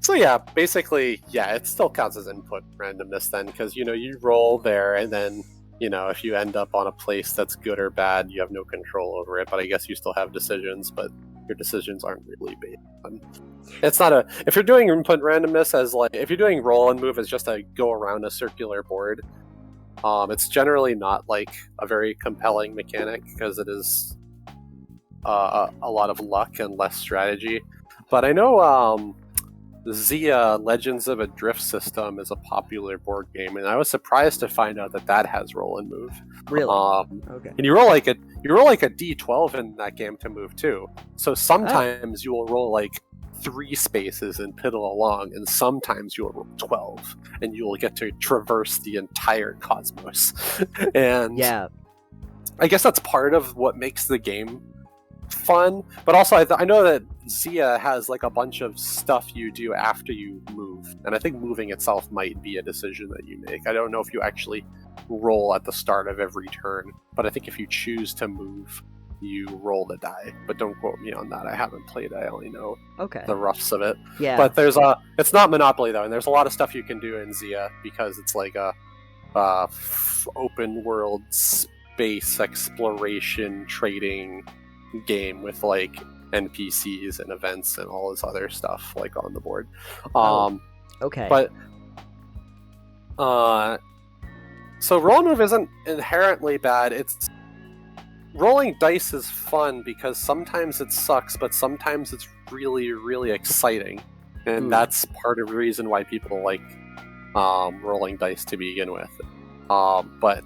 So yeah, basically, yeah, it still counts as input randomness then, because you roll there, and then if you end up on a place that's good or bad, you have no control over it. But I guess you still have decisions, but your decisions aren't really based on. It's not if you're doing input randomness as like if you're doing roll and move as just a go around a circular board, it's generally not like a very compelling mechanic because it is a lot of luck and less strategy. But I know Zia Legends of a Drift System is a popular board game, and I was surprised to find out that has roll and move. Really? Okay. And you roll like a D12 in that game to move too. So sometimes you will roll like 3 spaces and piddle along, and sometimes you will roll 12, and you will get to traverse the entire cosmos. And yeah, I guess that's part of what makes the game fun, but also I know that Zia has like a bunch of stuff you do after you move, and I think moving itself might be a decision that you make. I don't know if you actually roll at the start of every turn, but I think if you choose to move, you roll the die. But don't quote me on that. I haven't played. I only know the roughs of it. Yeah. But it's not Monopoly though, and there's a lot of stuff you can do in Zia because it's like a open world space exploration trading game with like NPCs and events and all this other stuff like on the board. Okay. But so roll and move isn't inherently bad. It's rolling dice is fun because sometimes it sucks, but sometimes it's really, really exciting, and that's part of the reason why people like rolling dice to begin with. But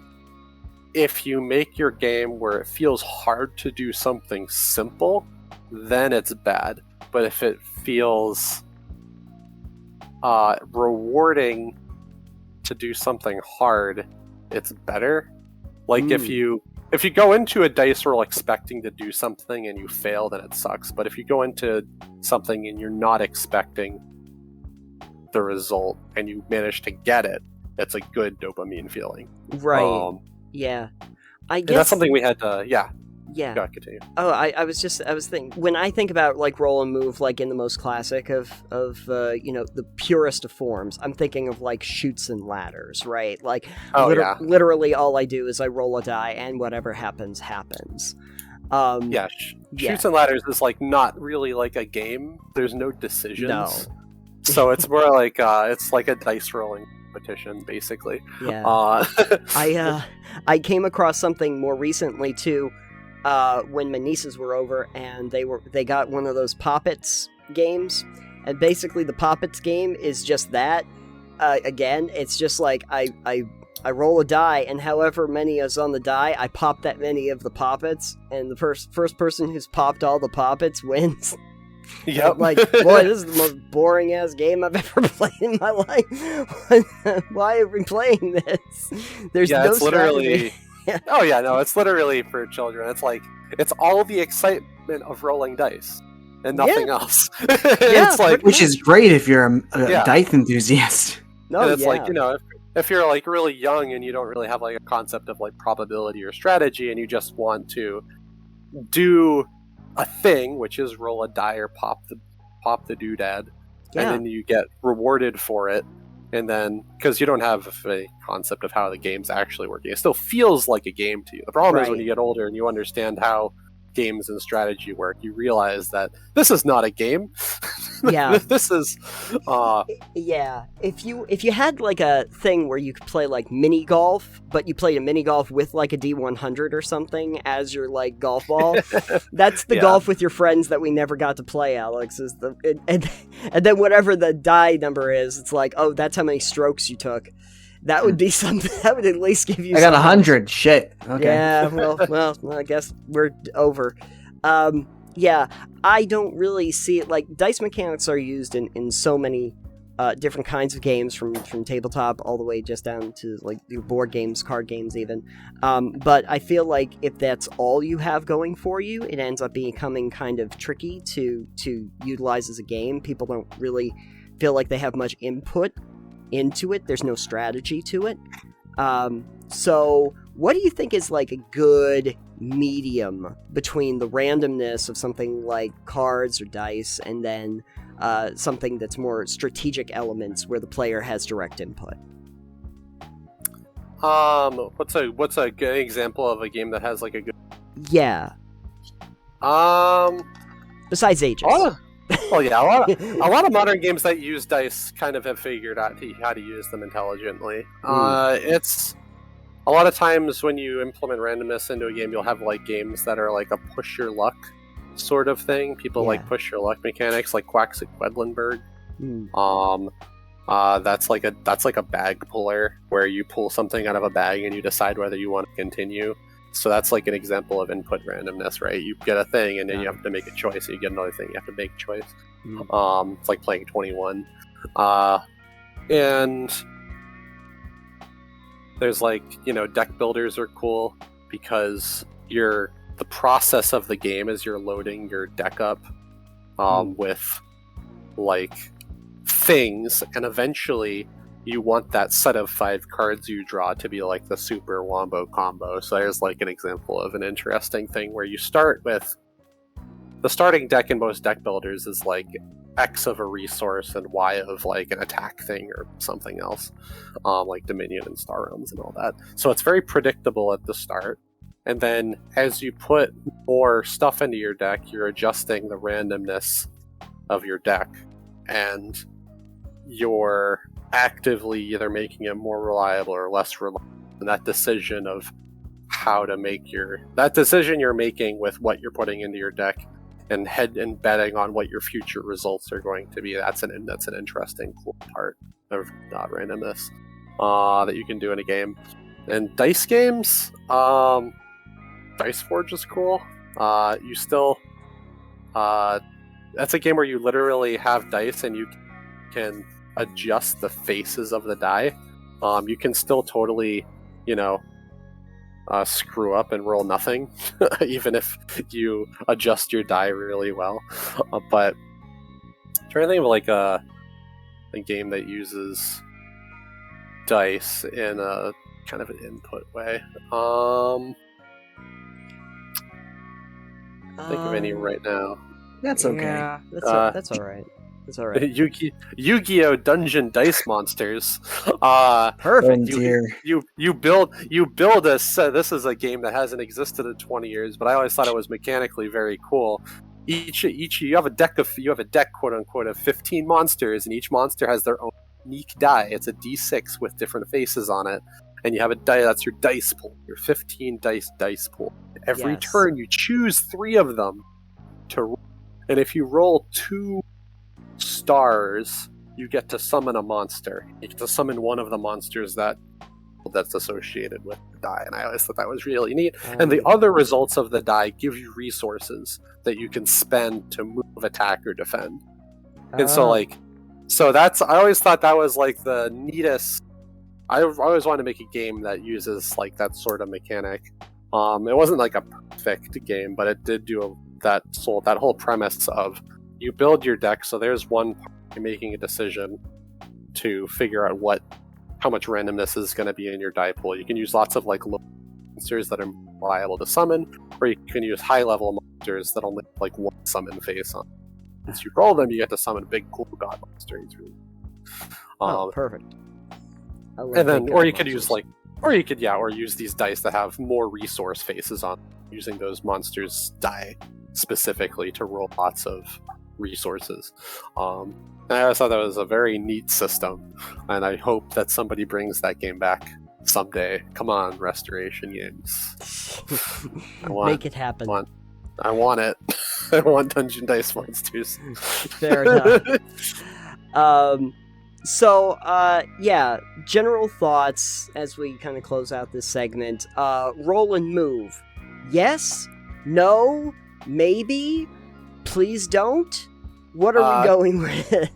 if you make your game where it feels hard to do something simple, then it's bad. But if it feels rewarding to do something hard, it's better. Like if you go into a dice roll expecting to do something and you fail, then it sucks. But if you go into something and you're not expecting the result and you manage to get it, it's a good dopamine feeling. Right. Yeah. I guess that's something we had to yeah. Go ahead, continue. Oh, I was thinking, when I think about like roll and move, like in the most classic of the purest of forms, I'm thinking of like Chutes and Ladders, right? Like literally all I do is I roll a die and whatever happens. Chutes and Ladders is like not really like a game. There's no decisions. No. So it's more like it's like a dice rolling competition, basically. Yeah. I came across something more recently too. When my nieces were over, and they got one of those Poppets games, and basically the Poppets game is just that. Again, it's just like I roll a die, and however many is on the die, I pop that many of the Poppets, and the first person who's popped all the Poppets wins. Yep. Like, boy, this is the most boring ass game I've ever played in my life. Why are we playing this? There's no it's literally. strategy. Oh yeah, no, it's literally for children. It's like it's all the excitement of rolling dice and nothing else. It's like, which is great if you're a Yeah. dice enthusiast. No, and it's yeah. like, if you're like really young and you don't really have like a concept of like probability or strategy, and you just want to do a thing, which is roll a die or pop the doodad, and then you get rewarded for it. And then, because you don't have a concept of how the game's actually working, it still feels like a game to you. The problem is when you get older and you understand how games and strategy work, you realize that this is not a game. Yeah. This is Yeah. If you had like a thing where you could play like mini golf, but you played a mini golf with like a D100 or something as your like golf ball, that's the golf with your friends that we never got to play, Alex, is and then whatever the die number is, it's like, oh, that's how many strokes you took. That would be something. That would at least give you. I got 100. Shit. Okay. Yeah. Well. I guess we're over. Yeah. I don't really see it. Like, dice mechanics are used in so many different kinds of games, from tabletop all the way just down to like your board games, card games, even. But I feel like if that's all you have going for you, it ends up becoming kind of tricky to utilize as a game. People don't really feel like they have much input into it. There's no strategy to it. So what do you think is like a good medium between the randomness of something like cards or dice and then something that's more strategic elements where the player has direct input? What's a good example of a game that has like a good besides Aegis? Well, yeah, a lot of modern games that use dice kind of have figured out how to use them intelligently. It's a lot of times when you implement randomness into a game, you'll have like games that are like a push your luck sort of thing. People like push your luck mechanics, like Quacks at Quedlinburg. That's like a bag puller where you pull something out of a bag and you decide whether you want to continue. So that's like an example of input randomness, right? You get a thing and then you have to make a choice. And you get another thing, you have to make a choice. It's like playing 21. And there's like, deck builders are cool because the process of the game is you're loading your deck up with like things, and eventually you want that set of 5 cards you draw to be like the super wombo combo. So there's like an example of an interesting thing where you start with the starting deck in most deck builders is like X of a resource and Y of like an attack thing or something else, like Dominion and Star Realms and all that. So it's very predictable at the start. And then as you put more stuff into your deck, you're adjusting the randomness of your deck, and you're actively either making it more reliable or less reliable. And that decision of how to make that decision you're making with what you're putting into your deck and betting on what your future results are going to be, that's an interesting cool part of randomness that you can do in a game. And dice games, Dice Forge is cool. You still that's a game where you literally have dice and you can adjust the faces of the die. You can still totally, screw up and roll nothing, even if you adjust your die really well. But I'm trying to think of like a game that uses dice in a kind of an input way. Think of any right now. That's okay. Yeah, that's all right. That's all right. Yu-Gi-Oh! Dungeon Dice Monsters. Perfect. You build a set. This is a game that hasn't existed in 20 years, but I always thought it was mechanically very cool. Each you have a deck quote unquote of 15 monsters, and each monster has their own unique die. It's a D6 with different faces on it, and you have a die. That's your dice pool. Your 15 dice pool. Every turn, you choose 3 of them to roll. And if you roll 2 stars, you get to summon a monster. You get to summon one of the monsters that that's associated with the die, and I always thought that was really neat. And the other results of the die give you resources that you can spend to move, attack, or defend. And so that's, I always thought that was like the neatest. I always wanted to make a game that uses like that sort of mechanic. It wasn't like a perfect game, but it did do that whole premise of you build your deck. So there's one part you're making a decision to figure out how much randomness is going to be in your die pool. You can use lots of like low monsters that are reliable to summon, or you can use high level monsters that only have like one summon face on. Once you roll them, you get to summon a big cool god monster. It's really perfect. And then, or you could use use these dice that have more resource faces on, using those monsters' die specifically to roll lots of resources. And I always thought that was a very neat system, and I hope that somebody brings that game back someday. Come on, Restoration Games. Make it happen. I want it. I want Dungeon Dice Monsters. Fair enough. So, general thoughts as we kind of close out this segment. Roll and move. Yes? No? Maybe? Please don't? What are we going with?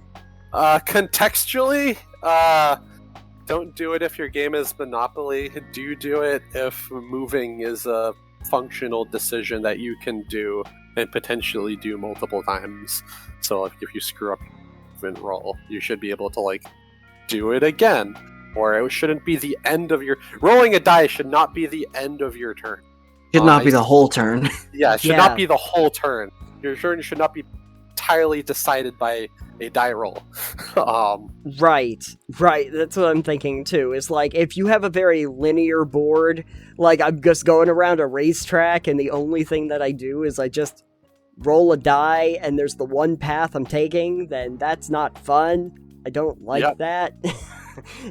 Contextually, don't do it if your game is Monopoly. Do it if moving is a functional decision that you can do and potentially do multiple times. So if you screw up movement roll, you should be able to like do it again, or it shouldn't be the end of your rolling a die. Should not be the end of your turn. Should not be the whole turn. Yeah, it should not be the whole turn. Your turn should not be entirely decided by a die roll. Right. That's what I'm thinking too. Is like if you have a very linear board, like I'm just going around a racetrack, and the only thing that I do is I just roll a die, and there's the one path I'm taking, then that's not fun. I don't like that.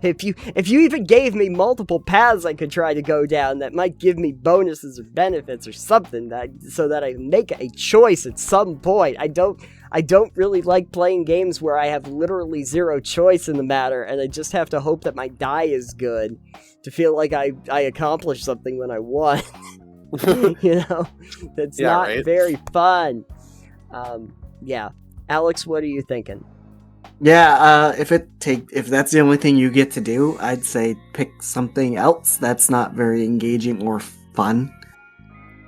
If you even gave me multiple paths I could try to go down that might give me bonuses or benefits or something so that I make a choice at some point. I don't really like playing games where I have literally zero choice in the matter, and I just have to hope that my die is good to feel like I accomplished something when I won. That's not very fun. Alex, what are you thinking? Yeah, if that's the only thing you get to do, I'd say pick something else that's not very engaging or fun.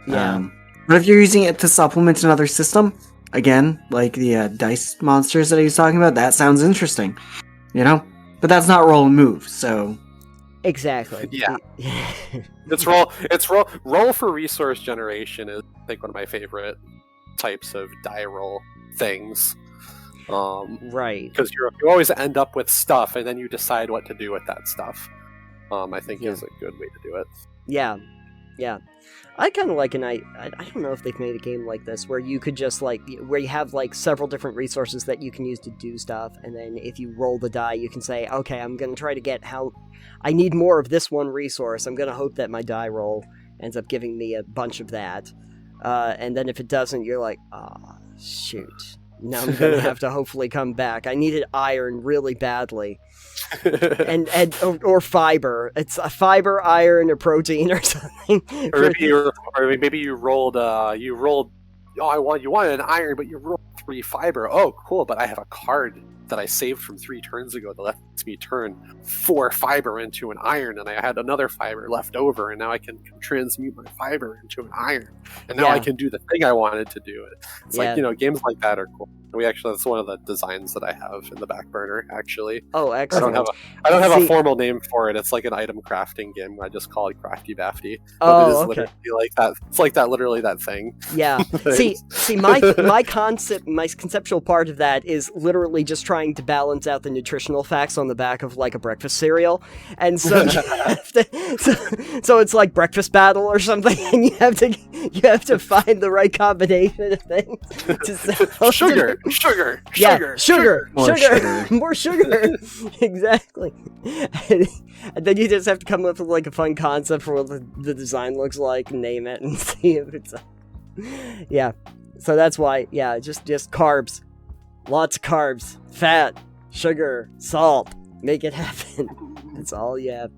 Yeah. But if you're using it to supplement another system, again, like the dice monsters that he was talking about, that sounds interesting. But that's not roll and move, so exactly. Yeah. It's roll for resource generation is I think one of my favorite types of die roll things. Right. Because you always end up with stuff, and then you decide what to do with that stuff. I think is a good way to do it. Yeah. I kind of like I don't know if they've made a game like this where you could just where you have several different resources that you can use to do stuff, and then if you roll the die, you can say, okay, I'm going to try to get I need more of this one resource. I'm going to hope that my die roll ends up giving me a bunch of that. And then if it doesn't, you're like, shoot. Now I'm going to have to hopefully come back. I needed iron really badly. or fiber. It's a fiber, iron, or protein or something. Or maybe you rolled. You wanted an iron, but you rolled 3 fiber. Oh, cool! But I have a card that I saved from 3 turns ago that lets me turn 4 fiber into an iron, and I had another fiber left over, and now I can transmute my fiber into an iron, and now I can do the thing I wanted to do. It's games like that are cool. That's one of the designs that I have in the back burner, actually. Oh, excellent. I don't have a formal name for it. It's like an item crafting game. I just call it Crafty Bafty. Oh, it is okay. literally like that. It's like that, literally that thing. Yeah. see, my conceptual part of that is literally just trying to balance out the nutritional facts on the back of a breakfast cereal, and so so it's like breakfast battle or something, and you have to find the right combination of things to sell. Sugar. More sugar. Exactly. And then you just have to come up with a fun concept for what the design looks like, name it, and see if it's so that's why just carbs, lots of carbs, fat, sugar, salt, make it happen. That's all you have.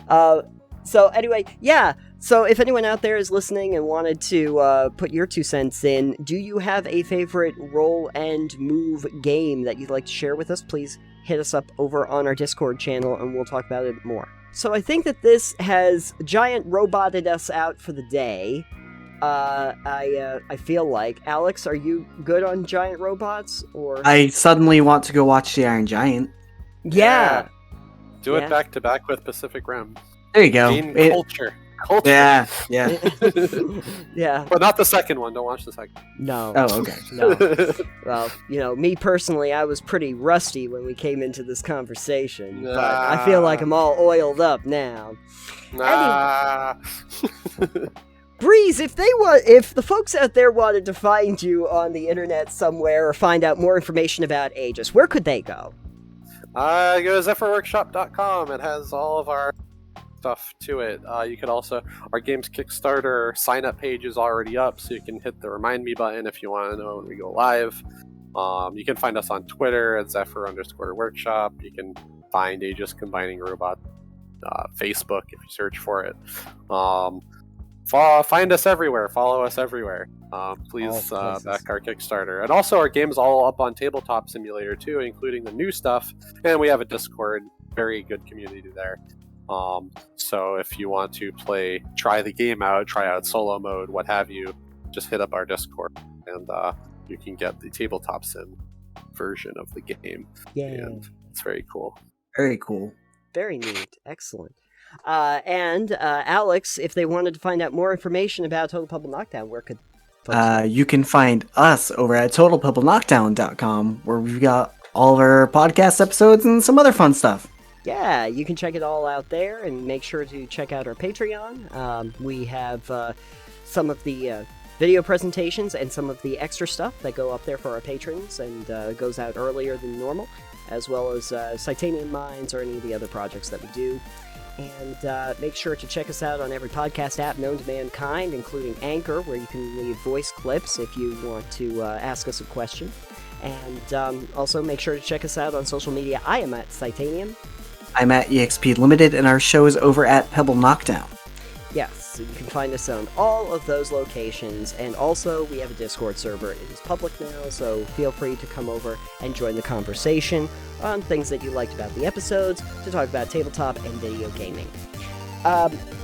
So anyway, yeah. So if anyone out there is listening and wanted to put your 2 cents in, do you have a favorite roll and move game that you'd like to share with us? Please hit us up over on our Discord channel and we'll talk about it more. So I think that this has giant roboted us out for the day. I feel like. Alex, are you good on giant robots? Or I suddenly want to go watch The Iron Giant. Yeah. Do it back to back with Pacific Rim. There you go. Gain culture. Yeah. Yeah. But not the second one. Don't watch the second. No. Oh, okay. No. Well, me personally, I was pretty rusty when we came into this conversation, but I feel like I'm all oiled up now. Breeze, if the folks out there wanted to find you on the internet somewhere or find out more information about AEGIS, where could they go? Go to zephyrworkshop.com. It has all of our stuff to it. You could also, our game's Kickstarter sign-up page is already up, so you can hit the remind me button if you want to know when we go live. You can find us on Twitter at Zephyr_workshop. You can find Aegis Combining Robot Facebook if you search for it. Find us everywhere. Follow us everywhere. Please back our Kickstarter. And also our game's all up on Tabletop Simulator too, including the new stuff. And we have a Discord, very good community there. So if you want to try the game out, try out solo mode, what have you, just hit up our Discord and you can get the Tabletop Sim version of the game. Yeah. And it's very cool. Very cool. Very neat. Excellent. And Alex, if they wanted to find out more information about Total Pebble Knockdown, where could folks you can find us over at TotalPebbleKnockdown.com, where we've got all of our podcast episodes and some other fun stuff. Yeah, you can check it all out there, and make sure to check out our Patreon. We have some of the video presentations and some of the extra stuff that go up there for our patrons and goes out earlier than normal, as well as Titanium Mines or any of the other projects that we do. And make sure to check us out on every podcast app known to mankind, including Anchor, where you can leave voice clips if you want to ask us a question. And also make sure to check us out on social media. I am at Titanium. I'm at EXP Limited, and our show is over at Pebble Knockdown. Yes, so you can find us on all of those locations, and also we have a Discord server. It is public now, so feel free to come over and join the conversation on things that you liked about the episodes, to talk about tabletop and video gaming.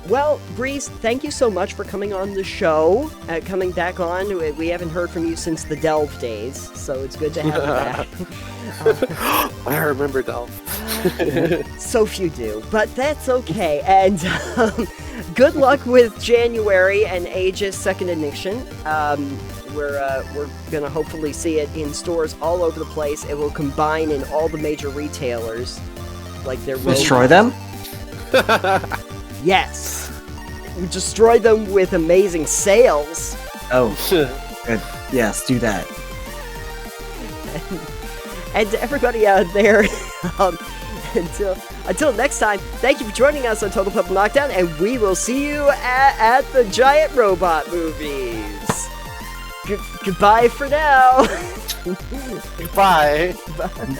Well, Breeze, thank you so much for coming on the show, coming back on. We haven't heard from you since the Delve days, so it's good to have you back. I remember Delve. So few do, but that's okay. And good luck with January and Aegis Second Ignition. We're gonna hopefully see it in stores all over the place. It will combine in all the major retailers, like their Destroy them? Yes, we destroy them with amazing sales. Oh, good. Yes, do that. And to everybody out there, until next time, thank you for joining us on Total Pebble Knockdown, and we will see you at the giant robot movies. Goodbye for now. Bye.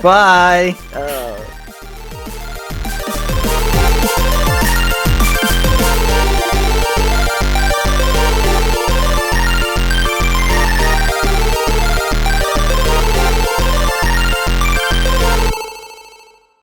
Bye. Oh.